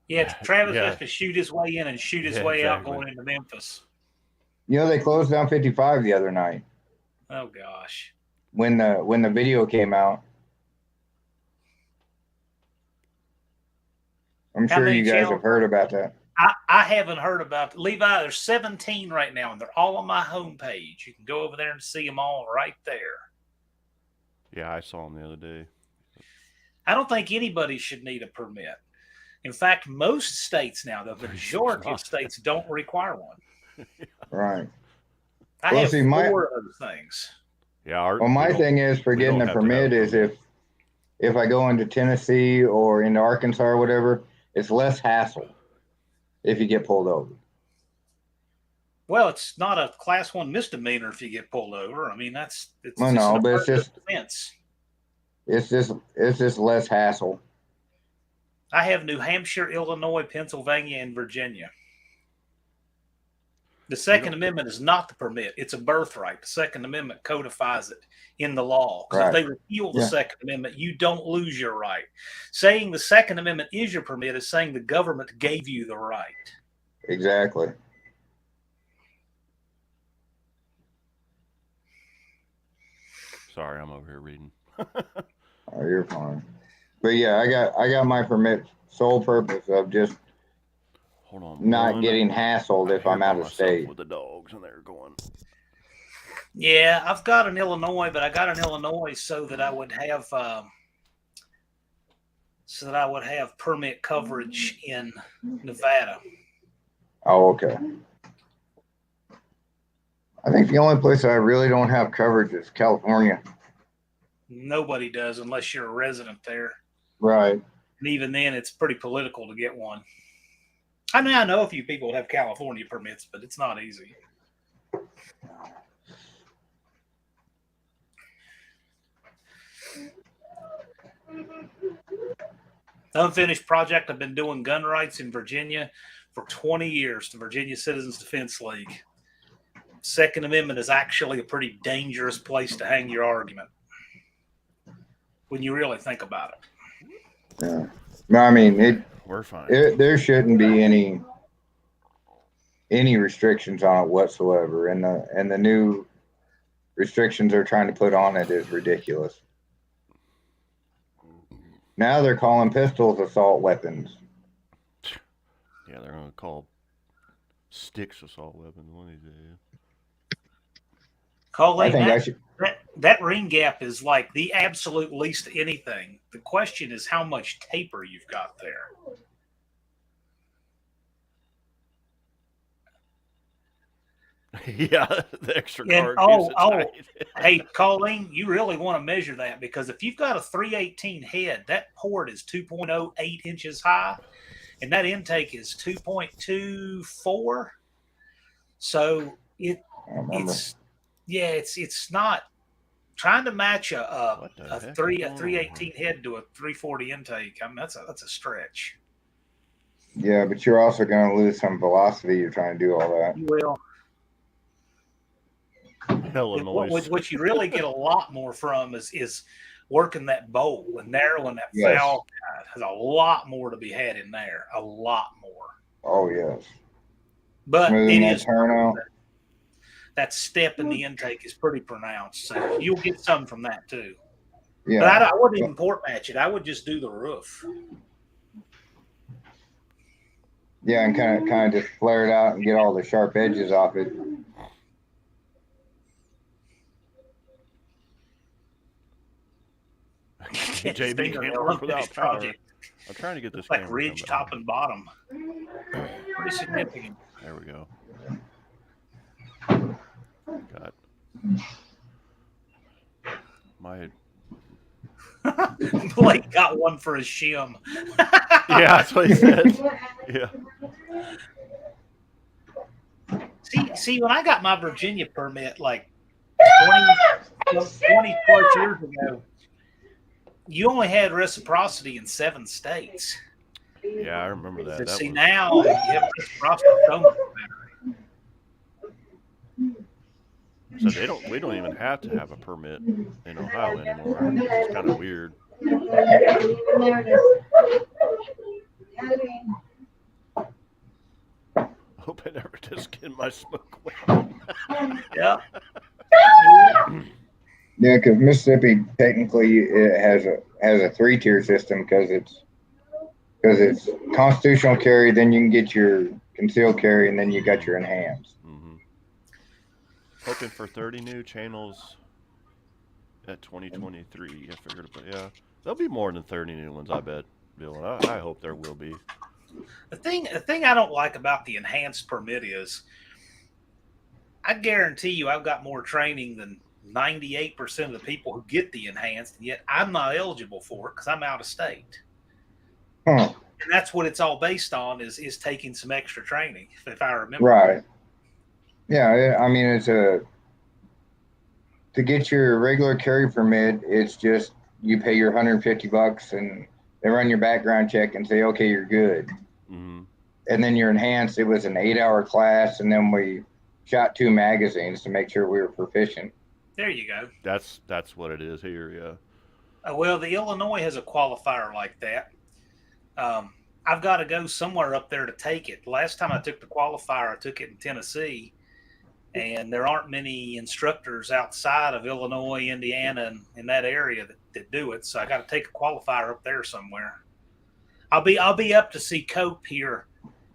Yeah, Travis has to shoot his way in and shoot his way out going into Memphis. You know, they closed down 55 the other night. Oh gosh. When the video came out. I'm sure you guys have heard about that. I haven't heard about it. Levi, there's 17 right now, and they're all on my homepage. You can go over there and see them all right there. Yeah, I saw them the other day. I don't think anybody should need a permit. In fact, most states now, the majority of states don't require one. Right. I have 4 of those things. Yeah. My thing is for getting a permit is if I go into Tennessee or into Arkansas or whatever, it's less hassle if you get pulled over. Well, it's not a class 1 misdemeanor if you get pulled over. I mean, it's Well, just no, an but it's affirmative just defense. it's just less hassle. I have New Hampshire, Illinois, Pennsylvania, and Virginia. The Second Amendment is not the permit; it's a birthright. The Second Amendment codifies it in the law. Because if they repeal the Second Amendment, you don't lose your right. Saying the Second Amendment is your permit is saying the government gave you the right. Exactly. Sorry, I'm over here reading. Oh, you're fine. But yeah, I got my permit sole purpose of just not getting hassled if I'm out of state. With the dogs and they're going. Yeah, I've got an Illinois, but I got an Illinois so that I would have permit coverage in Nevada. Oh, okay. I think the only place I really don't have coverage is California. Nobody does unless you're a resident there. Right. And even then, it's pretty political to get one. I mean, I know a few people that have California permits, but it's not easy. Unfinished project. I've been doing gun rights in Virginia for 20 years, the Virginia Citizens Defense League. Second Amendment is actually a pretty dangerous place to hang your argument when you really think about it. Yeah. No, I mean, we're fine. There shouldn't be any restrictions on it whatsoever, and the new restrictions they're trying to put on it is ridiculous. Now they're calling pistols assault weapons. Yeah, they're going to call sticks assault weapons one of these days. Colleen, that ring gap is like the absolute least anything. The question is how much taper you've got there. Yeah, the extra card. Hey, Colleen, you really want to measure that because if you've got a 318 head, that port is 2.08 inches high, and that intake is 2.24. So it's not trying to match a 318 head to a 340 intake. I mean, that's a stretch. Yeah, but you're also going to lose some velocity. You're trying to do all that. You will. What you really get a lot more from is working that bowl and narrowing that valve. Has a lot more to be had in there. A lot more. Oh yes. But it is turnout. That step in the intake is pretty pronounced, so you'll get some from that too. Yeah. But I wouldn't even port match it. I would just do the roof. Yeah, and kind of just flare it out and get all the sharp edges off it. JB can't work without power. I'm trying to get this like ridge top and bottom. Pretty significant. There we go. Got my Blake got one for his shim. Yeah, that's what he said. Yeah. See, when I got my Virginia permit like 20 plus years ago, you only had reciprocity in 7 states. Yeah, I remember that. Now you have reciprocity so much better. So we don't even have to have a permit in Ohio anymore. It's kind of weird. I hope I never just get my smoke away. Yeah. Yeah, because Mississippi technically it has a 3-tier system because it's constitutional carry, then you can get your concealed carry, and then you got your enhanced. Mm-hmm. Hoping for 30 new channels at 2023. I figured, but yeah, there'll be more than 30 new ones, I bet, Bill. And I hope there will be. The thing I don't like about the enhanced permit is, I guarantee you, I've got more training than 98% of the people who get the enhanced, and yet I'm not eligible for it because I'm out of state. Huh. And that's what it's all based on is taking some extra training, if I remember. Right. Yeah, I mean, to get your regular carry permit, it's just you pay your $150 and they run your background check and say, okay, you're good. Mm-hmm. And then your enhanced, it was an 8-hour class, and then we shot 2 magazines to make sure we were proficient. There you go. That's what it is here. Yeah. Well, the Illinois has a qualifier like that. I've got to go somewhere up there to take it. Last time I took the qualifier, I took it in Tennessee, and there aren't many instructors outside of Illinois, Indiana, and in that area that do it. So I got to take a qualifier up there somewhere. I'll be up to see Cope here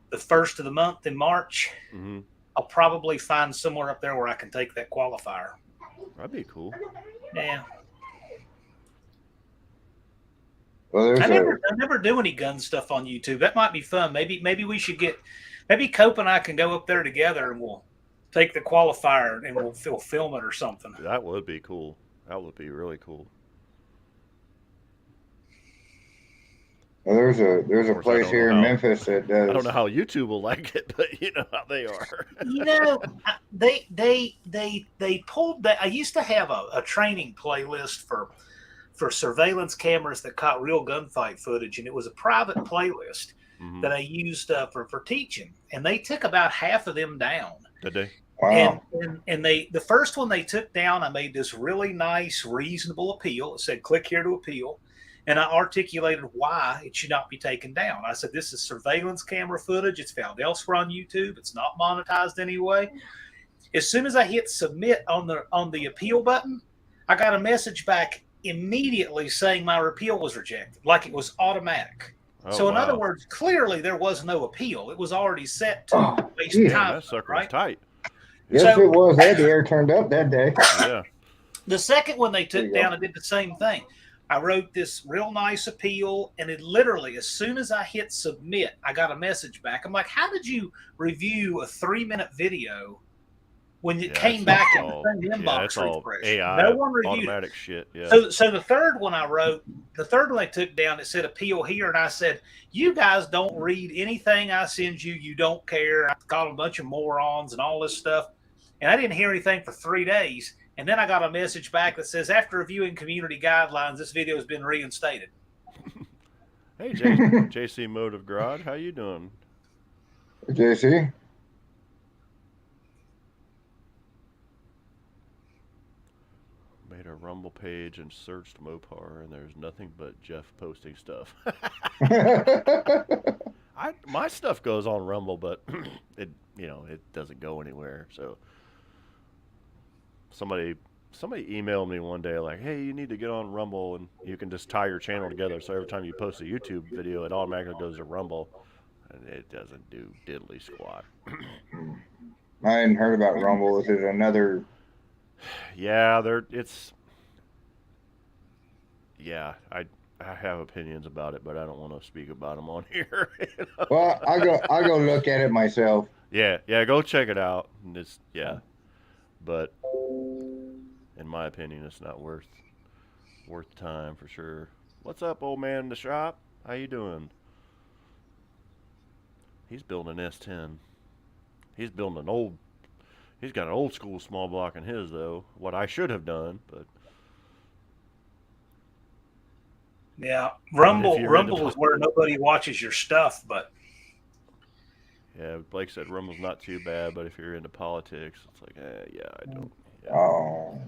the first of the month in March. Mm-hmm. I'll probably find somewhere up there where I can take that qualifier. That'd be cool. Yeah. Well, I never do any gun stuff on YouTube. That might be fun. Maybe we should maybe Cope and I can go up there together and we'll take the qualifier and we'll film it or something. That would be cool. That would be really cool. Well, there's a place here in Memphis that does. I don't know how YouTube will like it, but you know how they are. They pulled that. I used to have a training playlist for surveillance cameras that caught real gunfight footage, and it was a private playlist that I used for teaching, and they took about half of them down. Did they? Wow. And the first one they took down, I made this really nice, reasonable appeal. It said, click here to appeal. And I articulated why it should not be taken down. I said, this is surveillance camera footage. It's found elsewhere on YouTube. It's not monetized anyway. As soon as I hit submit on the appeal button, I got a message back immediately saying my appeal was rejected, like it was automatic. So in other words, clearly there was no appeal. It was already set to waste time. That sucker right? was tight. Yes, it was. They had the air turned up that day. Yeah. The second one they took down, I did the same thing. I wrote this real nice appeal, and it literally, as soon as I hit submit, I got a message back. I'm like, how did you review a 3-minute video when it came back in the inbox refresh? AI, no one reviewed automatic shit. Yeah. So the third one I wrote, the third one they took down, it said appeal here, and I said, you guys don't read anything I send you. You don't care. I called a bunch of morons and all this stuff, and I didn't hear anything for 3 days. And then I got a message back that says, after reviewing community guidelines, this video has been reinstated. Hey, JC Motive Garage, how you doing? Hey, JC. Made a Rumble page and searched Mopar, and there's nothing but Jeff posting stuff. My stuff goes on Rumble, but it doesn't go anywhere. So somebody emailed me one day like, hey, you need to get on Rumble, and you can just tie your channel together. So every time you post a YouTube video, it automatically goes to Rumble, and it doesn't do diddly squat. I hadn't heard about Rumble. This is another. Yeah, I have opinions about it, but I don't want to speak about them on here. You know? Well, I'll go look at it myself. Yeah, go check it out. But in my opinion, it's not worth time for sure. What's up, old man in the shop? How you doing? He's building an S10. He's got an old school small block in his though. What I should have done, but yeah, Rumble is where nobody watches your stuff, but yeah, Blake said Rumble's not too bad, but if you're into politics, it's like, I don't. Yeah. Oh.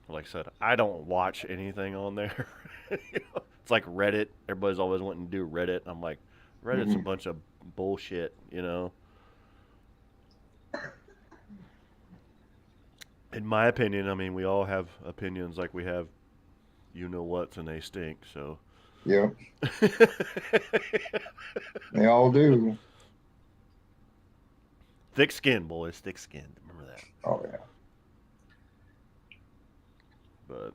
Like I said, I don't watch anything on there. It's like Reddit. Everybody's always wanting to do Reddit. I'm like, Reddit's a bunch of bullshit, you know? In my opinion, I mean, we all have opinions like we have you-know-whats and they stink, so. Yep. They all do. Thick skin, boys. Thick skin. Remember that. Oh, yeah. But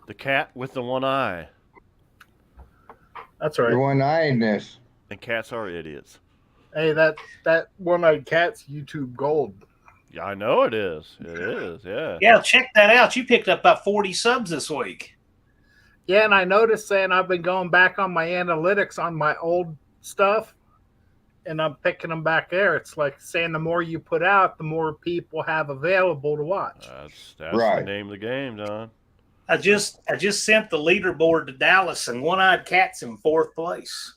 the cat with the one eye. That's right. The one-eyedness. And cats are idiots. Hey, that one-eyed cat's YouTube gold. Yeah, I know it is. It is, yeah. Yeah, check that out. You picked up about 40 subs this week. Yeah, and I noticed saying I've been going back on my analytics on my old stuff, and I'm picking them back there. It's like saying the more you put out, the more people have available to watch. That's Right. the name of the game, Don. I just sent the leaderboard to Dallas, and One Eyed Cat's in 4th place.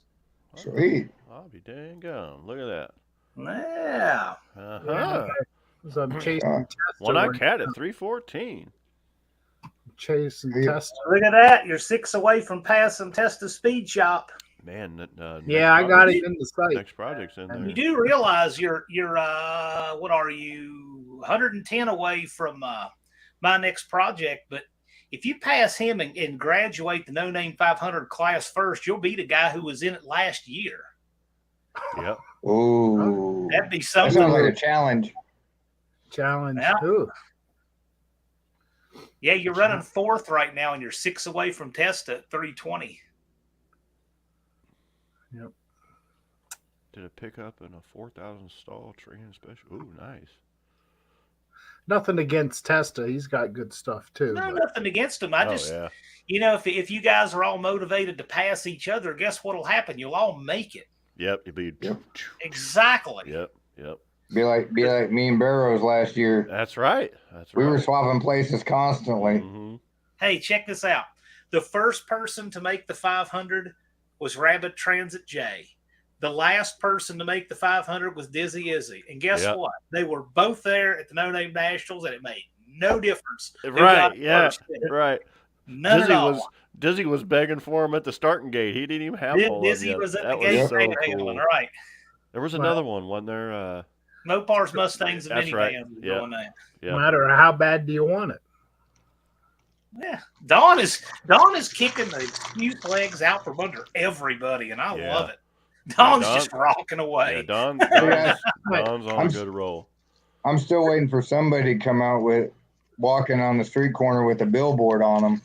Sweet. I'll be dang gone. Look at that. Yeah. Uh-huh. So I'm chasing Tester. One-Eyed Cat at 314. Chasing Yeah. Tester. Look at that. You're 6 away from passing Testa Speed Shop. Man, Yeah, I got it in the site. Next project's in there. You do realize you're what are you, 110 away from my next project, but if you pass him and graduate the No Name 500 class first, you'll be the guy who was in it last year. Yep. Ooh. That'd be That something. sounds like a challenge. Challenge. Yeah. Ooh. Yeah, you're running 4th right now, and you're 6 away from Testa at 320. Yep. Did a pickup and a 4,000 stall training special. Ooh, nice. Nothing against Testa. He's got good stuff too. No, but nothing against him. I just, yeah. you know, if you guys are all motivated to pass each other, guess what'll happen? You'll all make it. Yep. You'll be. Yep. Exactly. Yep. Yep. Be like me and Barrows last year. That's right. That's right. We were swapping places constantly. Mm-hmm. Hey, check this out. The first person to make the 500 was Rabbit Transit J. The last person to make the 500 was Dizzy Izzy. And guess Yep. what? They were both there at the No Name Nationals, and it made no difference. who Right. got Yeah. first. Right. None Dizzy at all. was begging for him at the starting gate. He didn't even have all of Dizzy them yet. was at the That gate was so handling, cool. right? There was another one, wasn't there? Mopars, Mustangs, and That's right. minivans Yeah. going there. Yeah. no matter how bad do you want it? Yeah, Don is kicking the cute legs out from under everybody, and I Yeah. love it. Don's Don- just rocking away. Yeah, Don's on a I'm- good roll. I'm still waiting for somebody to come out with walking on the street corner with a billboard on them.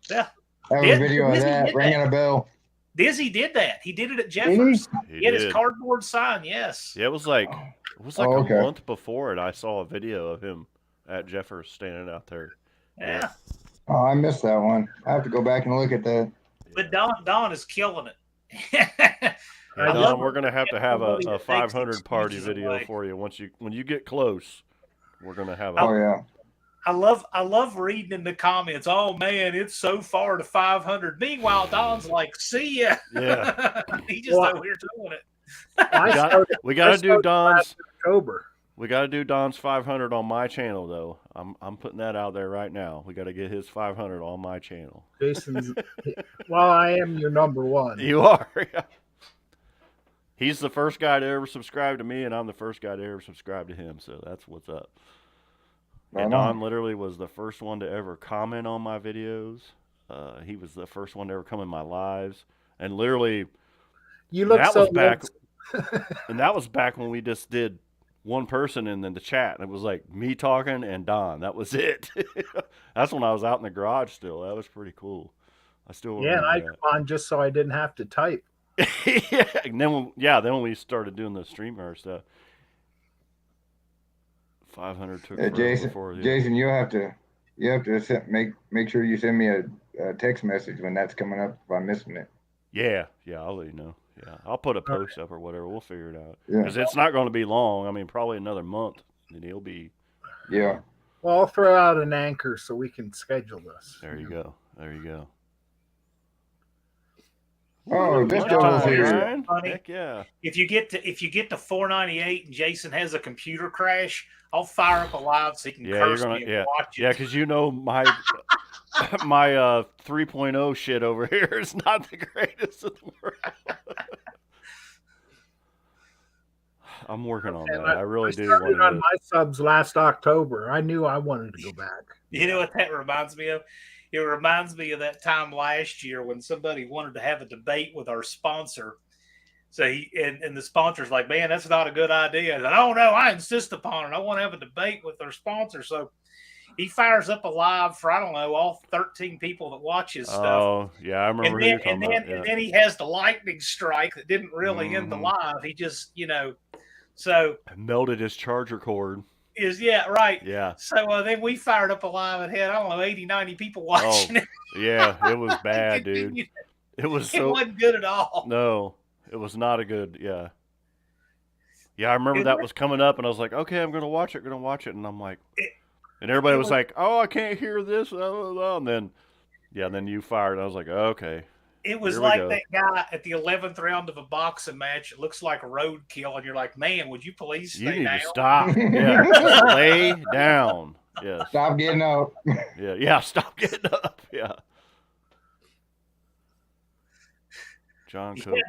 Yeah. Have a Did- video of Dizzy that, did ringing that. a bell. Dizzy did that. He did it at he? Jeffers. He He had did. his cardboard sign. Yes. Yeah, it was like Oh, okay. a month before it. I saw a video of him at Jeffers standing out there. Yeah. Oh, I missed that one. I have to go back and look at that. But Don is killing it. Yeah, I Don, love we're gonna have to have everybody a that takes 500 party excuses video away. for you when you get close. We're gonna have Oh a yeah. I love reading in the comments. Oh man, it's so far to 500. Meanwhile, Don's like, "See ya." Yeah. He just over here doing it. I started we gotta do started Don's. last October. We got to do Don's 500 on my channel, though. I'm putting that out there right now. We got to get his 500 on my channel. Jason's. Well, I am your number one. You are. He's the first guy to ever subscribe to me, and I'm the first guy to ever subscribe to him. So that's what's up. And Right on. Don literally was the first one to ever comment on my videos. He was the first one to ever come in my lives, and literally You look that so was back. good. And that was back when we just did one person and then the chat. And it was like me talking and Don. That was it. That's when I was out in the garage still. That was pretty cool. I still Yeah, and I remember come on just so I didn't have to type. that. Yeah, and then when we started doing the streamer stuff, 500 took Yeah, forever before. Jason, you have to make sure you send me a text message when that's coming up if I'm missing it. Yeah, I'll let you know. Yeah, I'll put a post up or whatever. We'll figure it out. Yeah. Because it's not going to be long. I mean, probably another month, and he'll be. Yeah. Well, I'll throw out an anchor so we can schedule this. There you go. There you go. Oh, this Lunchtime, double's here. Ryan. Funny. Heck yeah. If you get to 498 and Jason has a computer crash, I'll fire up a live so he can Yeah, you're curse gonna- me and yeah. watch it. Yeah, because you know my 3.0 shit over here is not the greatest in the world. I'm working on that. And I really do started want on to. my subs last October. I knew I wanted to go back. You know what that reminds me of? It reminds me of that time last year when somebody wanted to have a debate with our sponsor. So and the sponsor's like, man, that's not a good idea. I said, oh no, I insist upon it. I want to have a debate with our sponsor. So he fires up a live for, I don't know, all 13 people that watch his stuff. Oh, yeah, I remember who you're talking about. And then he has the lightning strike that didn't really end the Mhm. live. He just, so Melted his charger cord. Yeah, right. Yeah. So then we fired up a live and had, I don't know, 80, 90 people watching it. Yeah, it was bad, dude. It was It so wasn't good at all. no, it was not a good. Yeah, yeah. I remember that was coming up, and I was like, okay, I'm gonna watch it, and I'm like, and everybody was like, oh, I can't hear this, blah, blah, blah. And then, yeah, then you fired. And I was like, okay. It was like that guy at the 11th round of a boxing match. It looks like a roadkill, and you're like, man, would you please stay down? You need to stop. Yeah, lay down. Yeah. Stop getting up. Yeah. Stop getting up. Yeah. John Cope.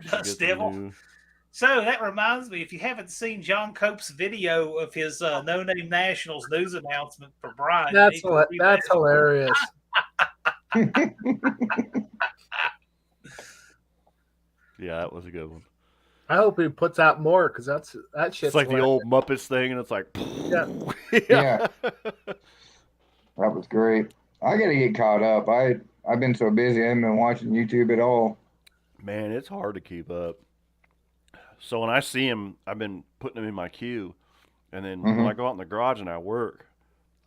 So that reminds me, if you haven't seen John Cope's video of his No Name Nationals news announcement for Brian, that's hilarious. Yeah, that was a good one. I hope he puts out more because that shit's it's like the old Muppets thing, and it's like, yeah. That was great. I got to get caught up. I've been so busy, I haven't been watching YouTube at all. Man, it's hard to keep up. So when I see him, I've been putting him in my queue, and then when I go out in the garage and I work,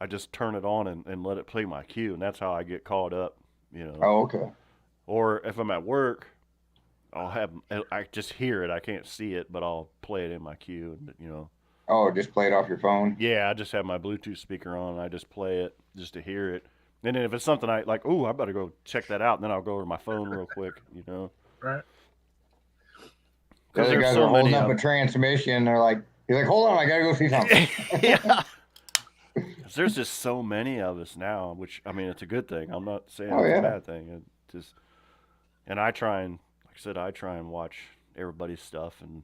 I just turn it on and let it play my queue, and that's how I get caught up. You know. Oh, okay. Or if I'm at work, I just hear it. I can't see it, but I'll play it in my queue, and you know. Oh, just play it off your phone? Yeah, I just have my Bluetooth speaker on, and I just play it just to hear it. And then if it's something I like, I better go check that out, and then I'll go to my phone real quick, you know. Right. Because guys are holding up a transmission. They're like, he's like, hold on, I got to go see something. Yeah. There's just so many of us now, which, I mean, it's a good thing. I'm not saying it's a bad thing. And I try and, like I said, watch everybody's stuff. And,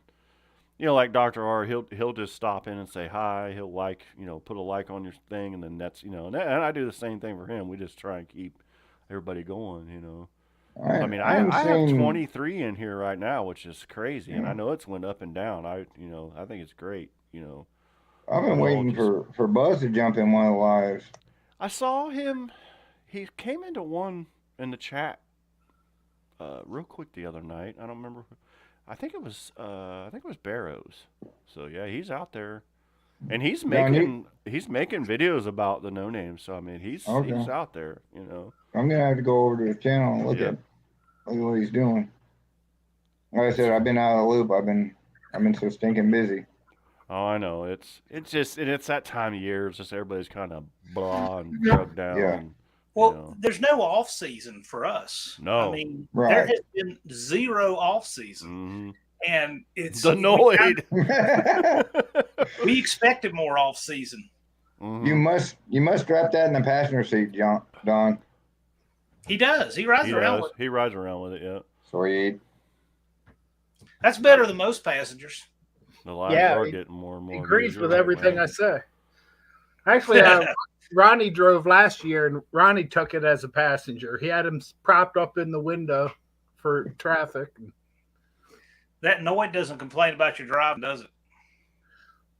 you know, like Dr. R, he'll just stop in and say hi. He'll put a like on your thing. And then that's, and I do the same thing for him. We just try and keep everybody going, you know. I mean, I have 23 in here right now, which is crazy. And I know it's went up and down. I think it's great, you know. I've been waiting for Buzz to jump in one of the lives. I saw him. He came into one in the chat real quick the other night. I don't remember. I think it was Barrows. So yeah, he's out there, and he's making videos about the No Name. So I mean, he's out there. You know. I'm gonna have to go over to the channel and look at what he's doing. Like I said, I've been out of the loop. I've been so stinking busy. Oh, I know. It's that time of year. It's just everybody's kind of blah and drugged down. Yeah. And, well, there's no off season for us. No. I mean, there has been zero off season, and it's annoyed. We expected more off season. Mm-hmm. You must strap that in the passenger seat, Don. He does. He rides around with it. He rides around with it. Yeah. Sweet. That's better than most passengers. The lives are getting more and more. He agrees with everything I say. Actually, Ronnie drove last year, and Ronnie took it as a passenger. He had him propped up in the window for traffic. That Noid doesn't complain about your driving, does it?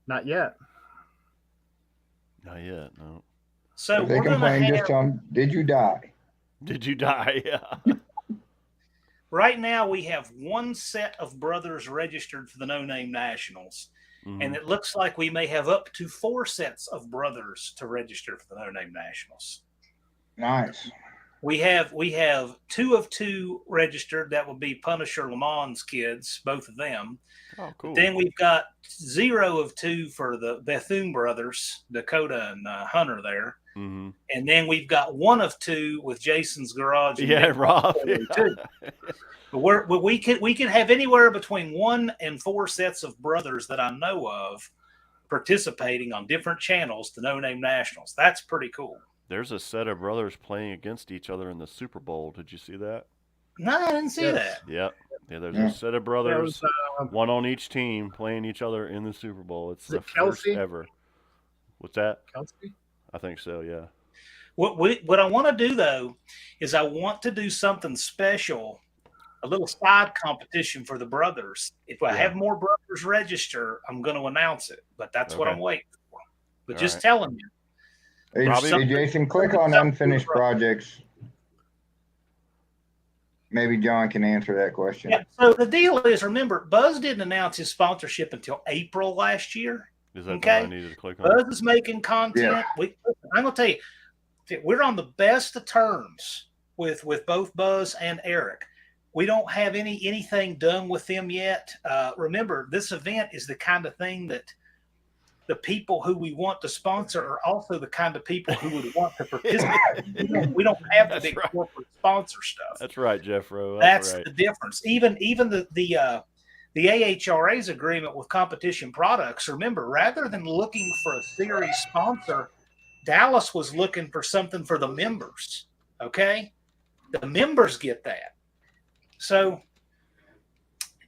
Not yet. Not yet, no. So they complain just on, did you die? Did you die? Yeah. Right now, we have one set of brothers registered for the No Name Nationals, and it looks like we may have up to 4 sets of brothers to register for the No Name Nationals. Nice. We have 2 of 2 registered. That would be Punisher Lamont's kids, both of them. Oh, cool. Then we've got 0 of 2 for the Bethune brothers, Dakota and Hunter there. Mm-hmm. And then we've got 1 of 2 with Jason's Garage. And Rob. Too. But we can have anywhere between 1 and 4 sets of brothers that I know of participating on different channels to No Name Nationals. That's pretty cool. There's a set of brothers playing against each other in the Super Bowl. Did you see that? No, I didn't see that. Yeah. There's a set of brothers, one on each team, playing each other in the Super Bowl. It's the first ever. What's that? Kelsey? I think so, yeah. What I want to do, though, is I want to do something special, a little side competition for the brothers. If I have more brothers register, I'm going to announce it. But that's what I'm waiting for. But just telling you. Hey, Jason, click on unfinished projects. Maybe John can answer that question. Yeah, so the deal is, remember, Buzz didn't announce his sponsorship until April last year. Is that Okay? the one I needed to click on? Buzz is making content. Yeah. I'm going to tell you, we're on the best of terms with both Buzz and Eric. We don't have anything done with them yet. Remember, this event is the kind of thing that the people who we want to sponsor are also the kind of people who would want to participate. We don't have the big corporate sponsor stuff. That's right, Jeffro. That's right. the difference. Even the AHRA's agreement with Competition Products, remember, rather than looking for a series sponsor, Dallas was looking for something for the members. Okay? The members get that. So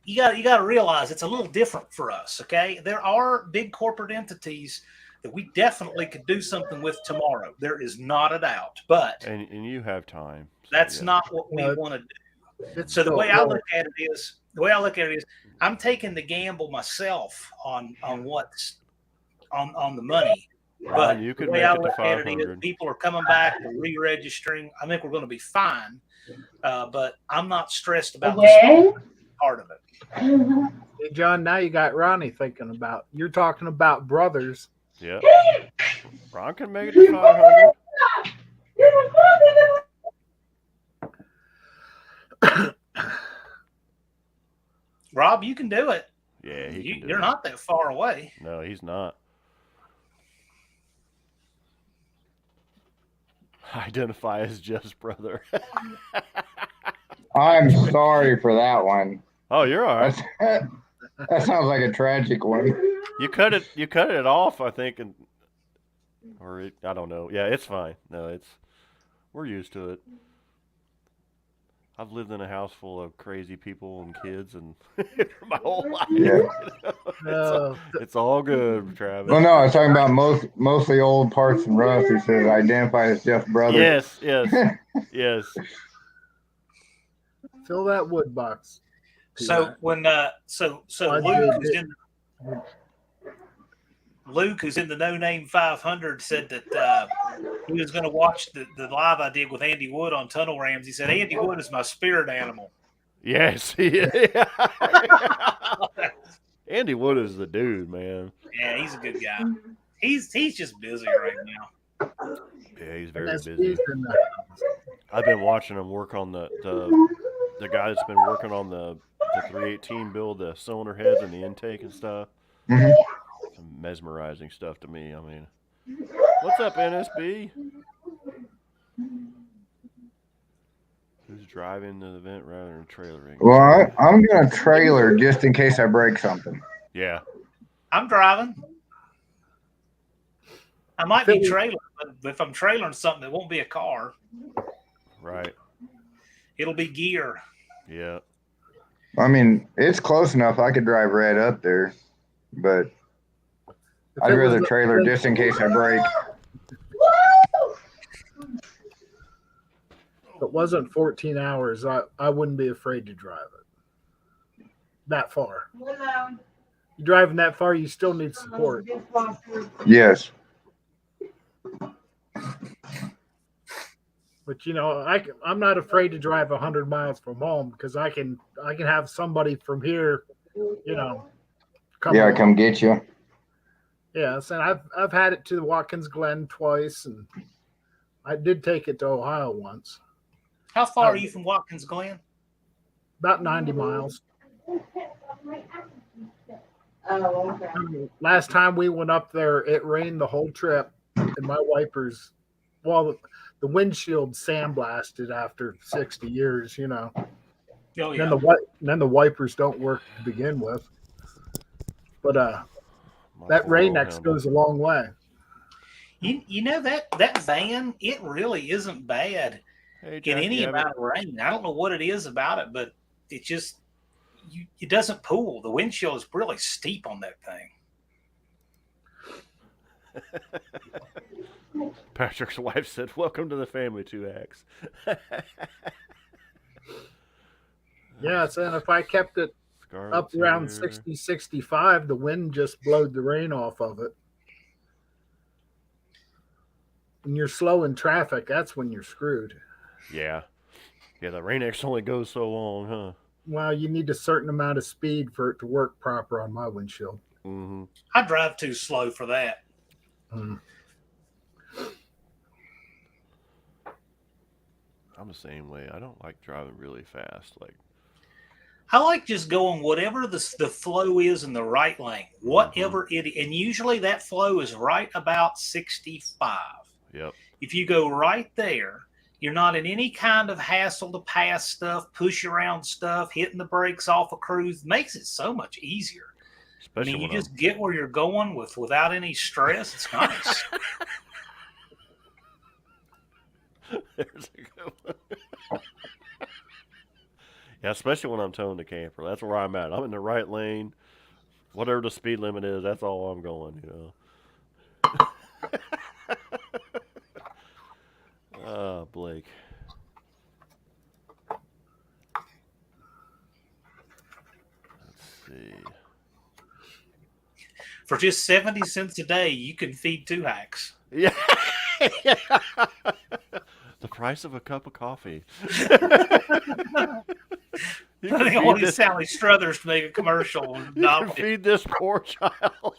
you got to realize it's a little different for us, okay? There are big corporate entities that we definitely could do something with tomorrow. There is not a doubt. But and you have time. So that's not what we want to do. So the way I look at it is, I'm taking the gamble myself on what's on the money. But you could the way make I it to look at it is 500. people are coming back, they're re-registering. I think we're going to be fine. But I'm not stressed about the part of it. Hey, John, now you got Ronnie thinking about. You're talking about brothers. Yeah. Ron can make it to 500. Rob, you can do it. Yeah, he can do You're it. not that far away. No, he's not. Identify as Jeff's brother. I'm sorry for that one. Oh, you're all right. That sounds like a tragic one. You cut it off, I think, I don't know. Yeah, it's fine. No, we're used to it. I've lived in a house full of crazy people and kids and my whole life. Yeah. It's all good, Travis. Well, no, I was talking about mostly old parts and Russ who says identify as Jeff's brother. Yes. Yes. Fill that wood box. So when so Luke, who's in the No Name 500, said that he was going to watch the live I did with Andy Wood on Tunnel Rams. He said Andy Wood is my spirit animal. Yes, he is. Andy Wood is the dude, man. Yeah, he's a good guy. He's just busy right now. Yeah, he's very busy. I've been watching him work on the guy that's been working on the 318 build, the cylinder heads and the intake and stuff. Mm-hmm. Some mesmerizing stuff to me. I mean, what's up, NSB? Who's driving the event rather than trailering? Well, I'm going to trailer just in case I break something. Yeah. I'm driving. I might be trailing, but if I'm trailering something, it won't be a car. Right. It'll be gear. Yeah. I mean, it's close enough. I could drive right up there, but I'd rather trailer just in case I break. If it wasn't 14 hours, I wouldn't be afraid to drive it that far. You're driving that far, you still need support. Yes. But I'm not afraid to drive 100 miles from home because I can have somebody from here, come get you. Yes, and I've had it to the Watkins Glen twice, and I did take it to Ohio once. How far are you from Watkins Glen? About 90 miles. Oh, okay. Last time we went up there, it rained the whole trip, and my wipers, the windshield sandblasted after 60 years, Oh, yeah. Then the wipers don't work to begin with. But that Rain-X goes a long way. You know that van, it really isn't bad in any amount of rain. I don't know what it is about it, but it just it doesn't pool. The windshield is really steep on that thing. Patrick's wife said, "Welcome to the family, 2X." Yes, and if I kept it up around 60, 65, the wind just blowed the rain off of it. When you're slow in traffic, that's when you're screwed. Yeah. Yeah, the Rain-X only goes so long, huh? Well, you need a certain amount of speed for it to work proper on my windshield. Mm-hmm. I drive too slow for that. Mm. I'm the same way. I don't like driving really fast. Like, I like just going whatever the flow is in the right lane, whatever it, and usually that flow is right about 65. yep. If you go right there, you're not in any kind of hassle to pass stuff, push around stuff, hitting the brakes off a cruise makes it so much easier. Especially I mean, you when just get where you're going without any stress. It's nice. There's a good one. Yeah, especially when I'm towing the camper. That's where I'm at. I'm in the right lane. Whatever the speed limit is, that's all I'm going, Blake. Let's see. For just 70 cents a day, you can feed 2 hacks. Yeah. The price of a cup of coffee. You I think only Sally Struthers to make a commercial. You can feed this poor child.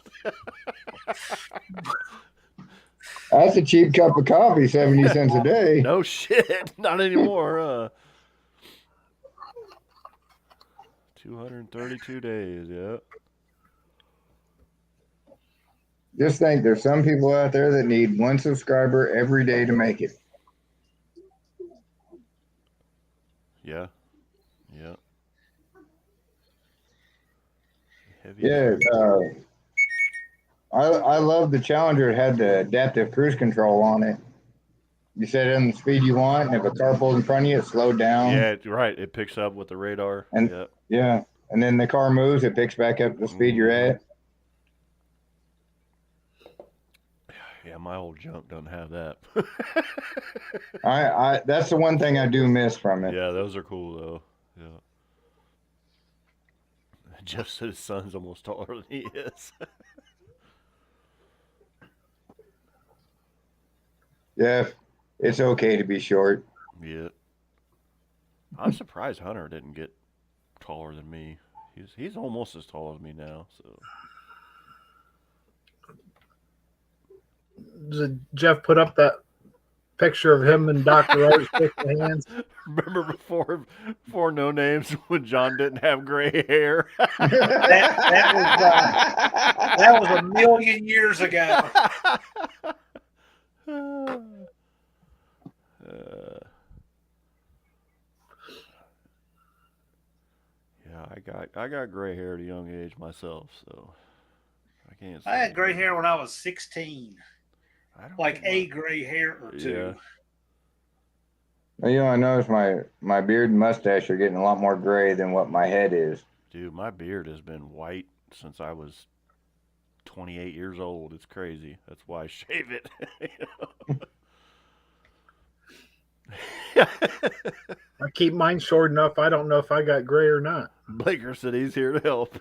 That's a cheap cup of coffee, 70 cents a day. No shit. Not anymore. 232 days, yeah. Just think there's some people out there that need 1 subscriber every day to make it. Yeah. Yeah. Heavy Yeah. I love the Challenger. It had the adaptive cruise control on it. You set it in the speed you want, and if a car pulls in front of you, it slowed down. Yeah, right. It picks up with the radar. And yeah. Yeah. And then the car moves, it picks back up the speed you're at. Yeah, my old junk doesn't have that. I that's the one thing I do miss from it. Yeah, those are cool though. Yeah. Jeff said his son's almost taller than he is. Yeah, it's okay to be short. Yeah. I'm surprised Hunter didn't get taller than me. He's almost as tall as me now, so. Did Jeff put up that picture of him and Dr. Rose shaking hands? Remember before No Names when John didn't have gray hair? that was a million years ago. Yeah, I got gray hair at a young age myself, so I can't say I had gray hair when I was 16. I don't Like know a gray hair or two. Yeah. Well, you know, I noticed my beard and mustache are getting a lot more gray than what my head is. Dude, my beard has been white since I was 28 years old. It's crazy. That's why I shave it. I keep mine short enough. I don't know if I got gray or not. Blaker said he's here to help.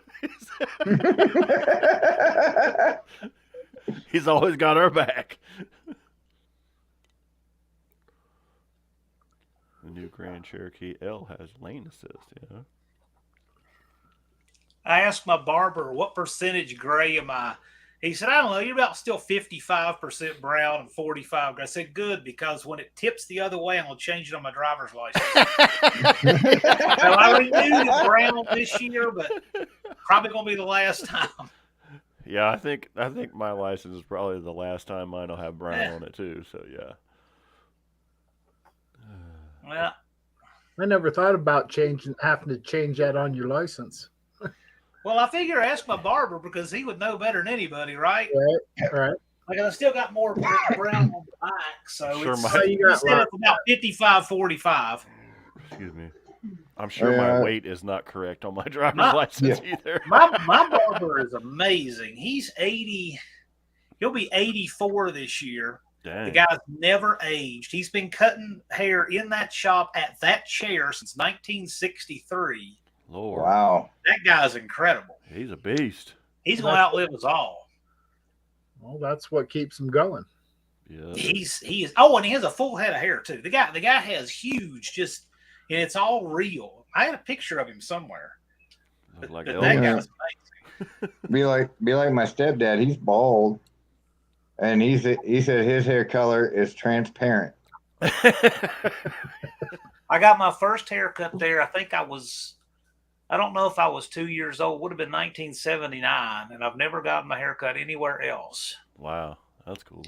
He's always got our back. The new Grand Cherokee L has lane assist, yeah. I asked my barber, what percentage gray am I? He said, I don't know, you're about still 55% brown and 45. I said, good, because when it tips the other way, I'm going to change it on my driver's license. Well, I renewed it brown this year, but probably going to be the last time. Yeah, I think my license is probably the last time mine will have brown on it too, so yeah. Well, I never thought about having to change that on your license. Well, I figure ask my barber because he would know better than anybody, right? Right. Like I still got more brown on the back, so Sure, it's, you it's about 55-45. Excuse me. I'm sure my weight is not correct on my driver's license either. My barber is amazing. He's 80. He'll be 84 this year. Dang. The guy's never aged. He's been cutting hair in that shop at that chair since 1963. Lord. Wow. That guy's incredible. He's a beast. He's going to outlive us all. Well, that's what keeps him going. Yeah. He is. Oh, and he has a full head of hair too. The guy has huge, and it's all real. I had a picture of him somewhere. Look like That Elvis. guy's amazing. Be like my stepdad. He's bald, and he said his hair color is transparent. I got my first haircut there. I think I don't know if I was 2 years old. Would have been 1979, and I've never gotten my haircut anywhere else. Wow, that's cool.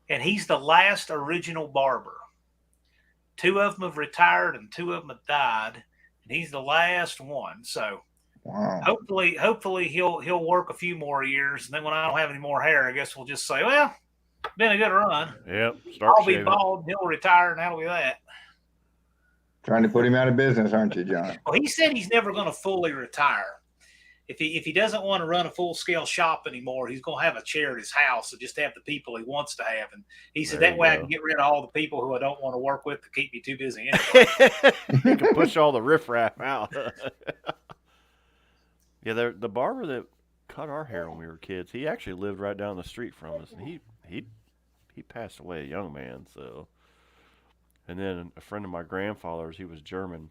And he's the last original barber. 2 of them have retired, and 2 of them have died, and he's the last one. So Wow. hopefully he'll work a few more years, and then when I don't have any more hair, I guess we'll just say, well, been a good run. Yep. I'll be bald, he'll retire, and that'll be that. Trying to put him out of business, aren't you, John? Well, he said he's never going to fully retire. If he doesn't want to run a full scale shop anymore, he's going to have a chair at his house and just have the people he wants to have. And he said that way I can get rid of all the people who I don't want to work with to keep me too busy anyway. You can push all the riffraff out. Yeah, the barber that cut our hair when we were kids, he actually lived right down the street from us, and he passed away a young man. So, and then a friend of my grandfather's, he was German.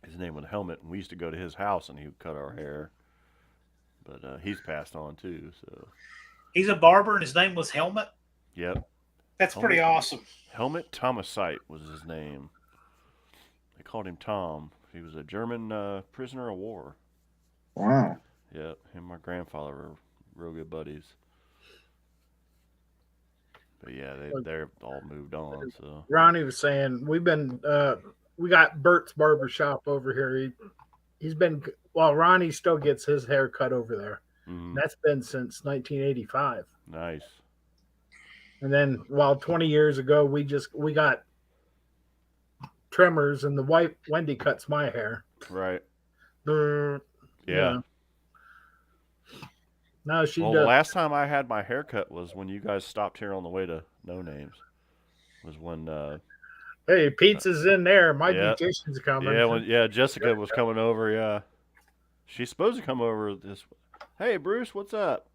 His name was Helmut, and we used to go to his house, and he would cut our hair. But he's passed on too. So he's a barber, and his name was Helmut. Yep, that's pretty awesome. Helmut Thomasite was his name. They called him Tom. He was a German prisoner of war. Wow. Yep, him and my grandfather were real good buddies. But yeah, they're all moved on. So Ronnie was saying we got Bert's barbershop over here. Ronnie still gets his hair cut over there. Mm-hmm. That's been since 1985. Nice. And then 20 years ago we got trimmers, and the wife Wendy cuts my hair. Right. Yeah. No, she does. The last time I had my hair cut was when you guys stopped here on the way to No Names. Was when hey, pizza's in there. My beautician's coming. Yeah, Jessica was coming over, yeah. She's supposed to come over this. Hey, Bruce, what's up?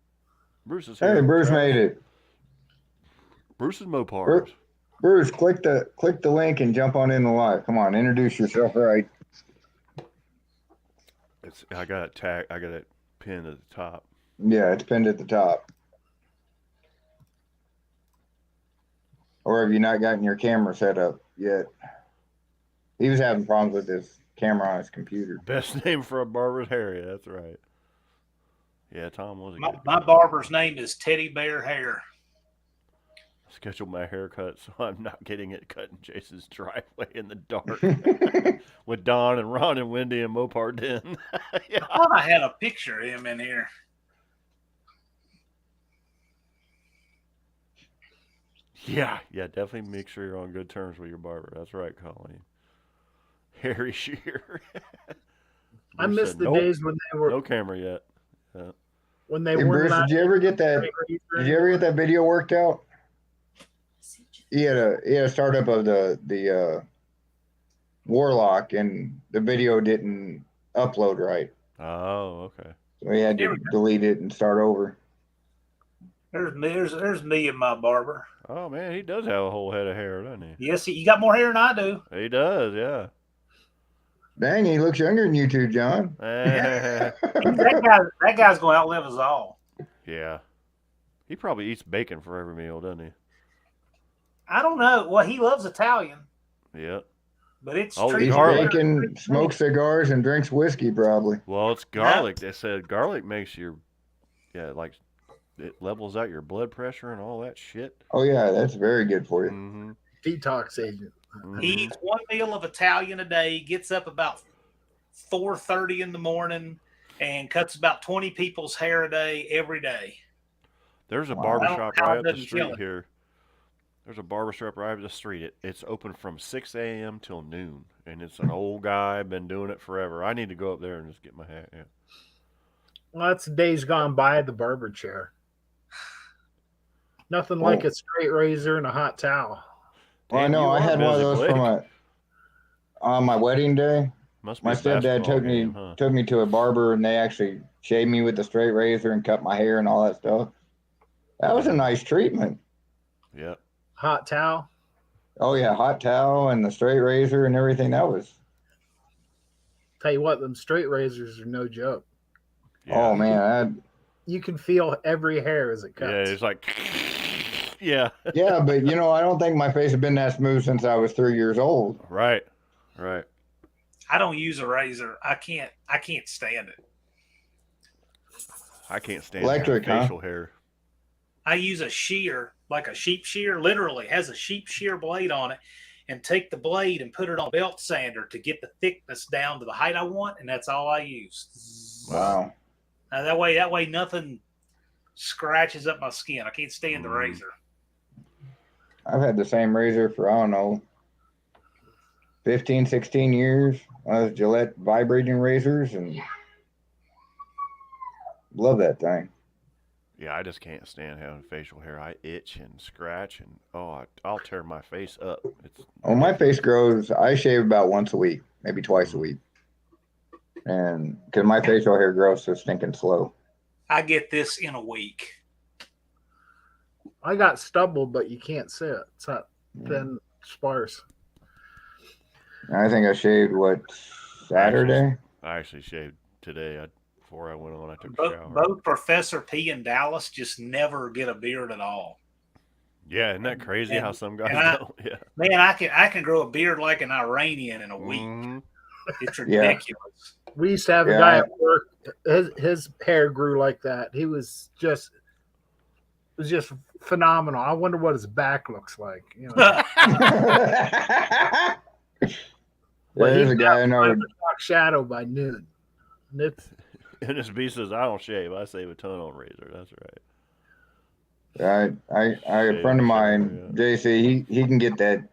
Bruce is here. Hey, Bruce made it. Bruce is Mopars. Bruce, click the link and jump on in the live. Come on, introduce yourself right. I got it pinned at the top. Yeah, it's pinned at the top. Or have you not gotten your camera set up yet? He was having problems with his camera on his computer. Best name for a barber's hair, that's right. Yeah, Tom was a my barber's name is Teddy Bear Hair. Schedule my haircut so I'm not getting it cut in Jason's driveway in the dark with Don and Ron and Wendy and Mopar Den. Yeah. I thought I had a picture of him in here. Yeah, definitely make sure you're on good terms with your barber. That's right, Colleen. Harry Shearer. I miss the days when they were no camera yet. Yeah. When they hey, were Bruce, did you ever get that video worked out? He had a startup of the Warlock, and the video didn't upload right. Oh, okay. So he had to delete it and start over. There's me and my barber. Oh man, he does have a whole head of hair, doesn't he? Yes, you got more hair than I do. He does, yeah. Dang, he looks younger than you two, John. that guy's going to outlive us all. Yeah. He probably eats bacon for every meal, doesn't he? I don't know. Well, he loves Italian. Yeah. But it's eats bacon, smokes cigars, and drinks whiskey, probably. Well, it's garlic. They said garlic makes it levels out your blood pressure and all that shit. Oh, yeah, that's very good for you. Mm-hmm. Detox agent. He eats one meal of Italian a day, gets up about 4:30 in the morning, and cuts about 20 people's hair a day every day. There's a barbershop right up the street here. There's a barbershop right up the street. It's open from 6 a.m. till noon, and it's an old guy, been doing it forever. I need to go up there and just get my hair. Yeah. Well, that's days gone by at the barber chair. Nothing like a straight razor and a hot towel. Well, I know. I had one of those on my wedding day. My stepdad took me to a barber, and they actually shaved me with a straight razor and cut my hair and all that stuff. That was a nice treatment. Yeah. Hot towel. Oh yeah, hot towel and the straight razor and everything. That was. Tell you what, them straight razors are no joke. Oh man, You can feel every hair as it cuts. Yeah, it's like, yeah. yeah, but I don't think my face has been that smooth since I was 3 years old. Right. I don't use a razor. I can't stand it. I can't stand Electric, huh? facial hair. I use a shear, like a sheep shear, literally has a sheep shear blade on it, and take the blade and put it on a belt sander to get the thickness down to the height I want, and that's all I use. Wow. Now, that way nothing scratches up my skin. I can't stand the razor. I've had the same razor for, I don't know, 15, 16 years. One of those Gillette vibrating razors, and love that thing. Yeah, I just can't stand having facial hair. I itch and scratch, and I'll tear my face up. My face grows. I shave about once a week, maybe twice a week, and because my facial hair grows so stinking slow. I get this in a week. I got stubble, but you can't see it. It's not thin, sparse. I think I shaved Saturday. I actually shaved today. Before I went on, I took a shower. Both Professor P and Dallas just never get a beard at all. Yeah, isn't that crazy how some guys don't? Yeah. Man, I can grow a beard like an Iranian in a week. Mm-hmm. It's ridiculous. We used to have a guy at work. His hair grew like that. He was just phenomenal. I wonder what his back looks like. There's a guy I know. Shadow by noon. And this B says, I don't shave. I save a ton on razor. That's right. A friend of mine, JC, he can get that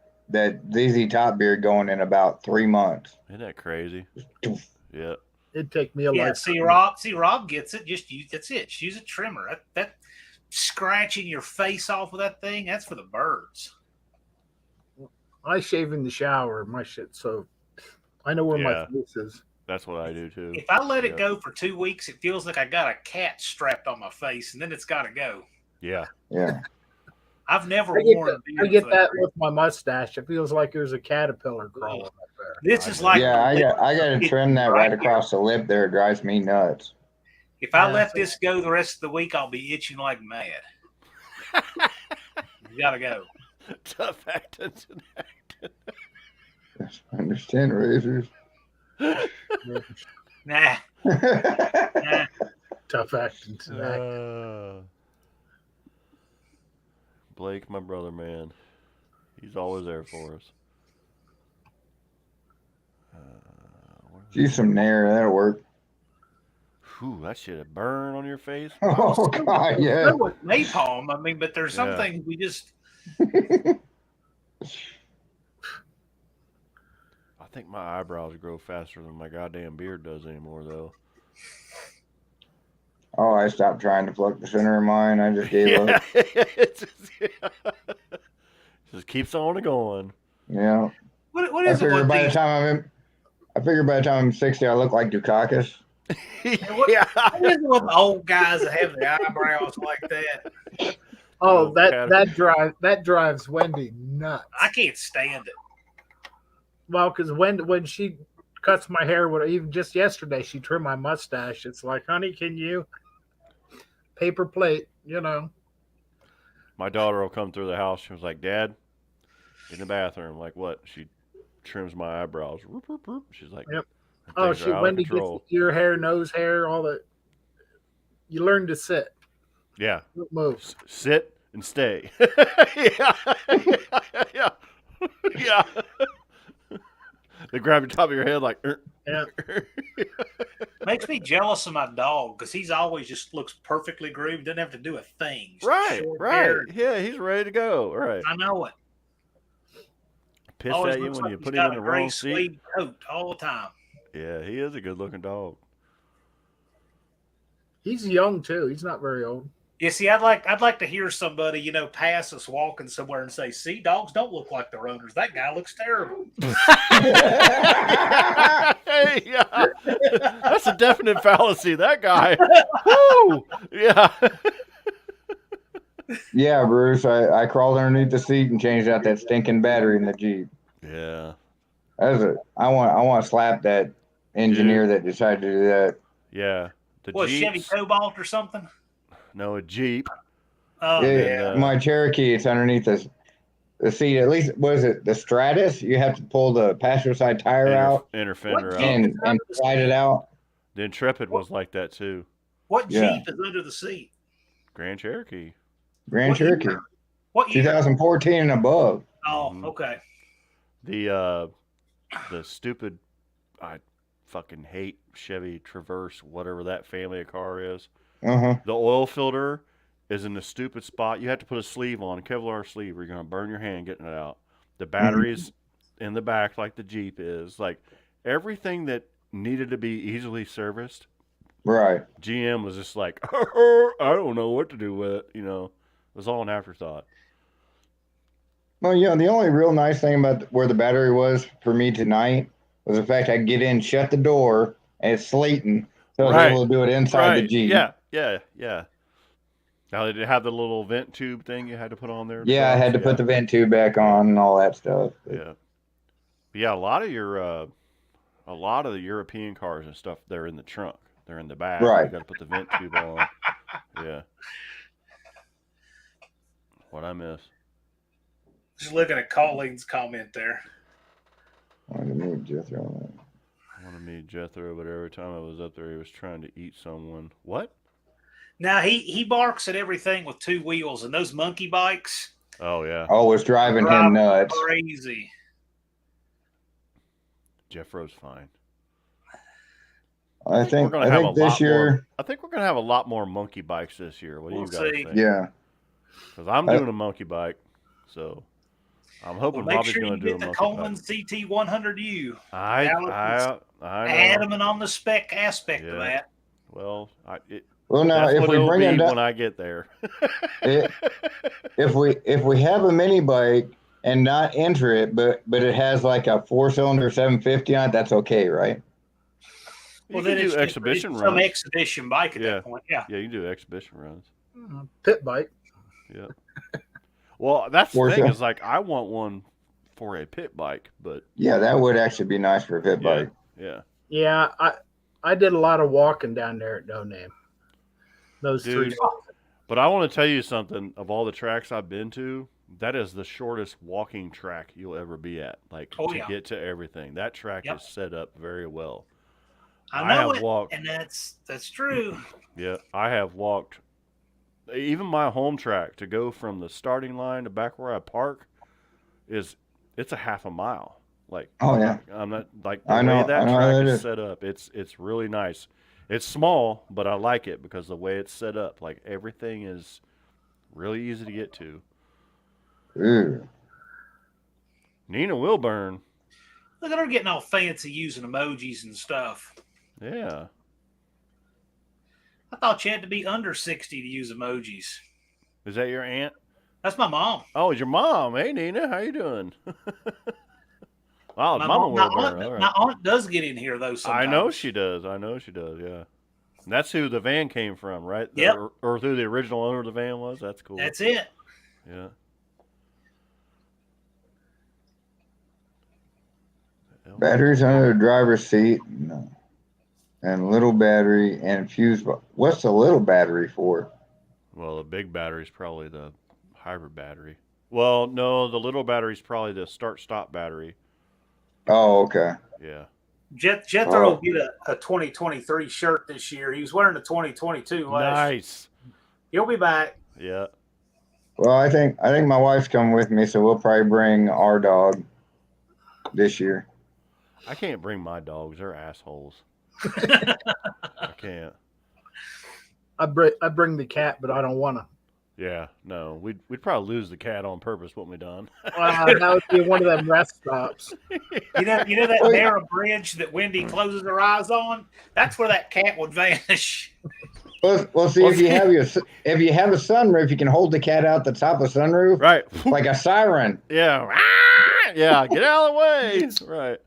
ZZ Top beard going in about 3 months. Isn't that crazy? Yeah. It'd take me a yeah. lifetime. See, Rob gets it. That's it. Just use a trimmer. That scratching your face off with that thing, that's for the birds. I shave in the shower, my shit, so I know where my face is. That's what I do too. If I let it go for 2 weeks, it feels like I got a cat strapped on my face, and then it's got to go. Yeah. Yeah. I've never worn a beard. I get that with my mustache. It feels like there's a caterpillar crawling up there. This is like I got to trim that right across the lip there. It drives me nuts. If I let this go the rest of the week, I'll be itching like mad. You got to go. Tough acting tonight. I understand razors. Nah. Tough acting tonight. Blake, my brother, man. He's always there for us. Use some Nair. That'll work. Whew, that shit a burn on your face. Oh, God, yeah. With napalm, I mean, but there's some things we just... I think my eyebrows grow faster than my goddamn beard does anymore, though. Oh, I stopped trying to pluck the center of mine. I just gave up. Just keeps on going. Yeah. What is I figure by the time I'm 60, I look like Dukakis. What is it with the old guys that have the eyebrows like that? Oh, that drives Wendy nuts. I can't stand it. Well, because when she cuts my hair, even just yesterday, she trimmed my mustache. It's like, honey, can you paper plate? My daughter will come through the house. She was like, Dad, in the bathroom. I'm like, what? She trims my eyebrows. She's like, yep. Oh, Wendy gets ear hair, nose hair, all that. You learn to sit. Yeah. Don't move. Sit and stay. Yeah. They grab the top of your head like, yeah. Makes me jealous of my dog because he's always just looks perfectly groomed, doesn't have to do a thing. Right. Yeah, he's ready to go. Right. I know it. Piss at you when you put him in the wrong seat. Coat all the time. Yeah, he is a good-looking dog. He's young too. He's not very old. Yeah, see, I'd like to hear somebody, pass us walking somewhere and say, "See, dogs don't look like their owners. That guy looks terrible." Hey, yeah. That's a definite fallacy. That guy. Woo! Yeah. Yeah, Bruce. I crawled underneath the seat and changed out that stinking battery in the Jeep. Yeah. I want to slap that engineer that decided to do that. Yeah. The What, Chevy Jeeps. Cobalt or something? No, a Jeep. Oh, Yeah, yeah. my Cherokee, it's underneath the seat. At least, was it the Stratus? You have to pull the passenger side tire out Inner What fender Jeep out. is and under the slide it seat? out. The Intrepid was like that too. What Yeah. Jeep is under the seat? Grand Cherokee. Grand What year? Cherokee, What year? 2014 and above. Oh, Mhm. okay. The stupid, I fucking hate Chevy Traverse, whatever that family of car is. Uh-huh. The oil filter is in the stupid spot. You have to put a sleeve on, a Kevlar sleeve, or you're gonna burn your hand getting it out. The batteries in the back, like the Jeep is, like everything that needed to be easily serviced. Right. GM was just like, I don't know what to do with it. You know, it was all an afterthought. Well, the only real nice thing about where the battery was for me tonight was the fact I could get in, shut the door, and it's slating, so I was Right. able to do it inside the Right? Jeep. Yeah. Now did it have the little vent tube thing you had to put on there? Yeah, I had to put the vent tube back on and all that stuff. Yeah. But yeah, a lot of the European cars and stuff, they're in the trunk. They're in the back. Right. You got to put the vent tube on. Yeah. What I miss? Just looking at Colleen's comment there. I wanted to move Jethro on that. I want to meet Jethro, but every time I was up there, he was trying to eat someone. What? Now he barks at everything with two wheels, and those monkey bikes Oh yeah, Oh, it's driving drive him nuts. crazy. Jeffro's fine. I think we're gonna have a this lot year, more. I think we're gonna have a lot more monkey bikes this year. What do We'll you guys see. think? yeah. Because I'm doing a monkey bike, so I'm hoping Well, make Robbie's sure gonna you do a get the monkey Coleman bike. CT100U. I know. Adamant on the spec aspect of Yeah. that. Well, Well, now that's if what we it'll bring be it when down, I get there. if we have a mini bike and not enter it, but it has like a 4-cylinder 750 on it, that's okay, right? You can do exhibition some runs. exhibition bike at Yeah. that point. Yeah. Yeah, you can do exhibition runs. Pit bike. Yeah. Well, that's the Or thing so- is like I want one for a pit bike, but Yeah, that would actually be nice for a pit yeah, bike. yeah. Yeah, I did a lot of walking down there at No Name. Those Dude. 3 days. But I want to tell you something. Of all the tracks I've been to, that is the shortest walking track you'll ever be at. Like Oh, to yeah. get to everything. That track Yep. is set up very well. I know have it, walked. and that's true. Yeah, I have walked. Even my home track to go from the starting line to back where I park it's a half a mile. Like Oh yeah. I'm not like the I know- way that I know how track that is is. set up. It's really nice. It's small, but I like it because the way it's set up, like everything is really easy to get to. Ooh. Nina Wilburn, Look at her getting all fancy using emojis and stuff. yeah. I thought you had to be under 60 to use emojis. Is that your aunt? That's my mom. Oh, it's your mom. Hey, Nina, how you doing? Wow, My, Mama mom, my, Wilburn. aunt, All right. my aunt does get in here though. Sometimes. I know she does. Yeah. And that's who the van came from, right? Yep. Or who the original owner of the van was. That's cool. That's it. Yeah. Batteries under the driver's seat. No. And little battery and fuse box. What's the little battery for? Well, the big battery is probably the hybrid battery. Well, no, the little battery is probably the start-stop battery. Oh, okay. Yeah. Jethro Oh. will get a 2023 shirt this year. He was wearing the 2022 last. Nice. He'll be back. Yeah. Well, I think my wife's coming with me, so we'll probably bring our dog this year. I can't bring my dogs. They're assholes. I can't. I bring the cat, but I don't want to. Yeah, no. We'd probably lose the cat on purpose, wouldn't we, Don? That would be one of them rest stops. You know that narrow bridge that Wendy closes her eyes on? That's where that cat would vanish. Well, see, if you have a sunroof, you can hold the cat out the top of the sunroof Right. like a siren. Yeah. Yeah, get out of the way. Right.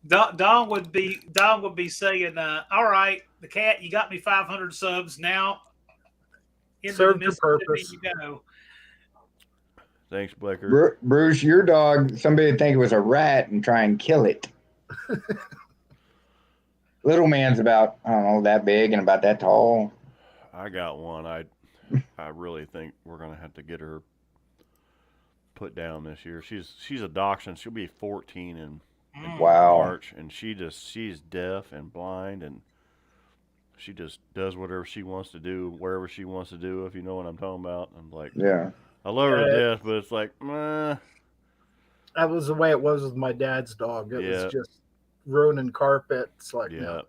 Don would be saying, "All right, the cat, you got me 500 subs now. Into Served the your Mississippi purpose. You go." Thanks, Blaker. Bruce, your dog, somebody would think it was a rat and try and kill it. Little man's about, I don't know, that big and about that tall. I got one. I really think we're gonna have to get her put down this year. She's a dachshund. She'll be 14 in Wow. March, and she's deaf and blind, and she just does whatever she wants to do, wherever she wants to do. If you know what I'm talking about, I'm like, Yeah. I love her to death, but it's like, meh. That was the way it was with my dad's dog. It Yeah. was just ruining carpets. Like, Yeah. no.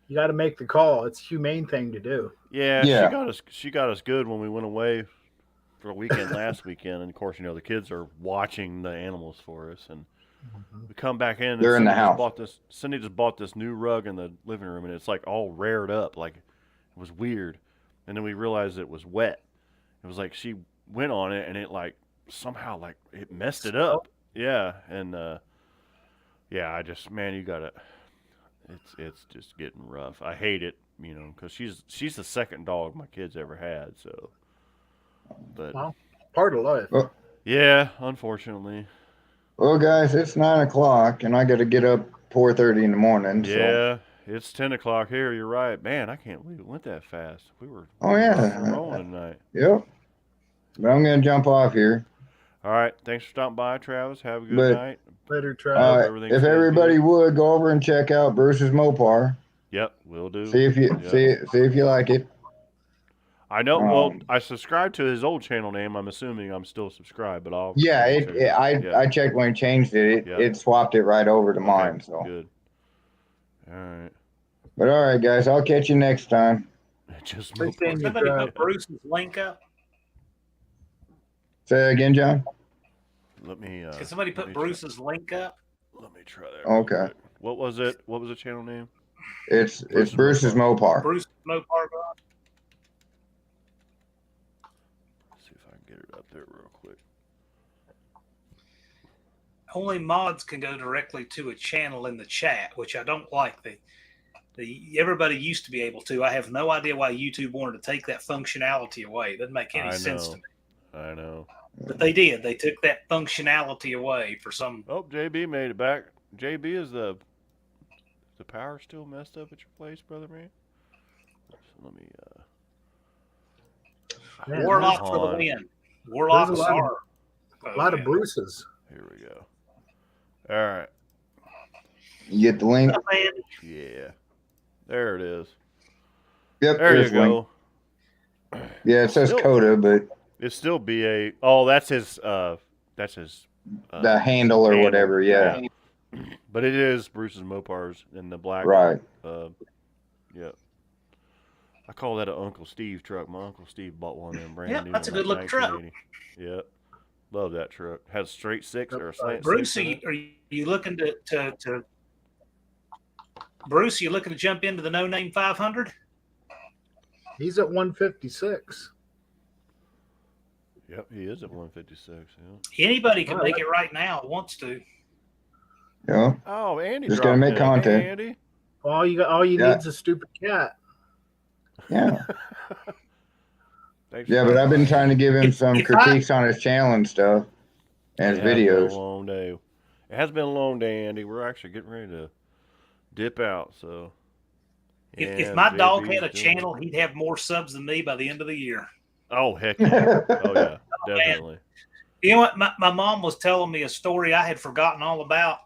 You got to make the call. It's a humane thing to do. Yeah, Yeah. she got us good when we went away for a weekend last weekend, and of course, the kids are watching the animals for us, and we come back in. They're in the house. Cindy just bought this new rug in the living room, and it's like all rared up, like it was weird. And then we realized it was wet. It was like she went on it, and it like somehow like it messed it up. Yeah, and yeah, I just you gotta. It's just getting rough. I hate it, because she's the second dog my kids ever had. So, but Well, part of life. Well, yeah, unfortunately. well, guys, it's 9 o'clock, and I got to get up 4:30 in the morning. So. Yeah, it's 10 o'clock here. You're right, man. I can't believe it went that fast. We were rolling tonight. Yep. But I'm gonna jump off here. All right, thanks for stopping by, Travis. Have a good night. Later, Travis. Everything If stays everybody good. would go over and check out Bruce's Mopar, Yep, will do. see if you Yep. see if you like it. I know. Well, I subscribed to his old channel name. I'm assuming I'm still subscribed, but I'll. Yeah, Yeah. I checked when he changed it. Yeah. It swapped it right over to mine. Okay, So, good. All right. but all right, guys, I'll catch you next time. Just Stay tuned. Somebody put Bruce's link up. Say that again, John. Let me. Can somebody put Bruce's link up? Let me try that. Okay. real quick. What was it? What was the channel name? It's Bruce's Mopar. Bruce Mopar. Let's see if I can get it up there real quick. Only mods can go directly to a channel in the chat, which I don't like. Everybody used to be able to. I have no idea why YouTube wanted to take that functionality away. It doesn't make any sense to me. I know. But they did. They took that functionality away for some. Oh, JB made it back. JB, is the power still messed up at your place, brother man? So let me. Man, Warlock hold for the on. win. Warlocks There's a lot of- are. A lot of Bruces. Here we go. All right. You get the link. Yeah. There it is. Yep. There you there's the link. go. Yeah, it says Still- Coda, but It's still BA. Oh, that's his. That's his. the handle or handle. whatever. Yeah. But it is Bruce's Mopars in the black. Right. Yeah. I call that an Uncle Steve truck. My Uncle Steve bought one of them brand Yeah, new. that's in a good like looking truck. 1980. Yep. Love that truck. Has a straight six or a slant Bruce, six in it. are you looking to Bruce? You looking to jump into the No Name 500? He's at 156. Yep, he is at 156. Yeah. Anybody can make it right now. Wants to. Yeah. Oh, Andy. Just gotta dropped make in. content. Hey, Andy. All you Yeah. need is a stupid cat. Yeah. Thanks Yeah, for but I've been stopping trying to give him some If critiques on his channel and stuff and his by. It has been videos. a long day. It has been a long day, Andy. We're actually getting ready to dip out. So. If And my dog JB's had a doing channel, he'd have more subs than me by the end of the year. Oh, heck yeah. Oh, yeah. Definitely. You know what? My mom was telling me a story I had forgotten all about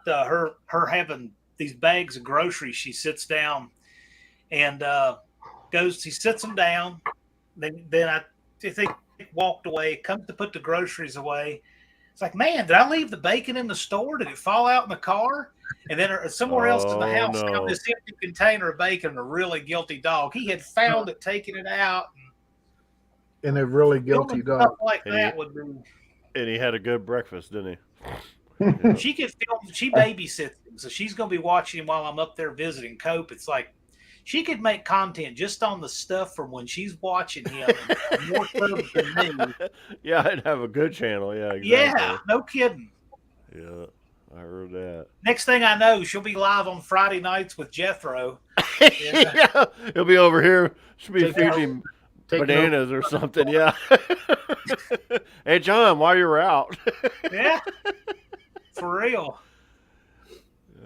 her having these bags of groceries. She sits down and she sits them down. Then I think walked away, comes to put the groceries away. It's like, man, did I leave the bacon in the store? Did it fall out in the car? And then somewhere else in the Oh, house no. found this empty container of bacon. A really guilty dog. He had found it, taken it out. And a really guilty Filming dog. stuff like And that he- would be. And he had a good breakfast, didn't he? Yeah. She could film. She babysits him, so she's going to be watching him while I'm up there visiting Cope. It's like she could make content just on the stuff from when she's watching him. More subs than me. Yeah, I'd have a good channel. Yeah, exactly. Yeah, no kidding. Yeah, I heard that. Next thing I know, she'll be live on Friday nights with Jethro. Yeah, he'll be over here. Should be Take feeding Take bananas or something. Yeah. Hey, John, while you're out. Yeah, for real.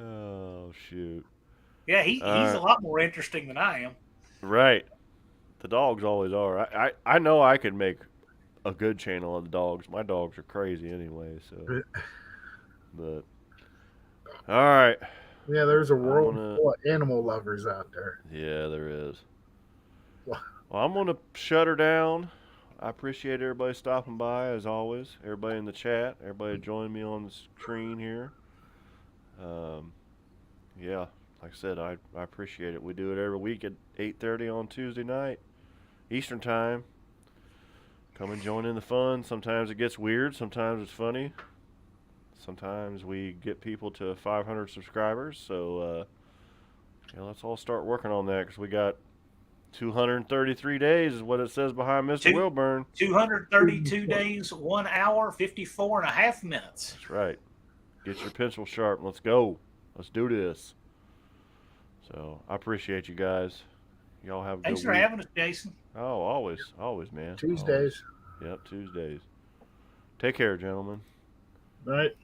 Oh shoot. Yeah, he's a lot more interesting than I am. Right. The dogs always are. I know I could make a good channel on the dogs. My dogs are crazy anyway, so. But all right. Yeah, there's a world gonna- full of animal lovers out there. Yeah, there is. Wow. Well, I'm gonna shut her down. I appreciate everybody stopping by as always. Everybody in the chat. Everybody joining me on the screen here. Yeah, like I said, I appreciate it. We do it every week at 8:30 on Tuesday night, Eastern time. Come and join in the fun. Sometimes it gets weird. Sometimes it's funny. Sometimes we get people to 500 subscribers. So, yeah, let's all start working on that because we got 233 days is what it says behind Mr. Wilburn. 232 days, 1 hour, 54 and a half minutes. That's right. Get your pencil sharp. Let's go. Let's do this. So I appreciate you guys. Y'all have a Thanks good for week. having us, Jason. Oh, always, man. Tuesdays. Always. Yep, Tuesdays. Take care, gentlemen. Right.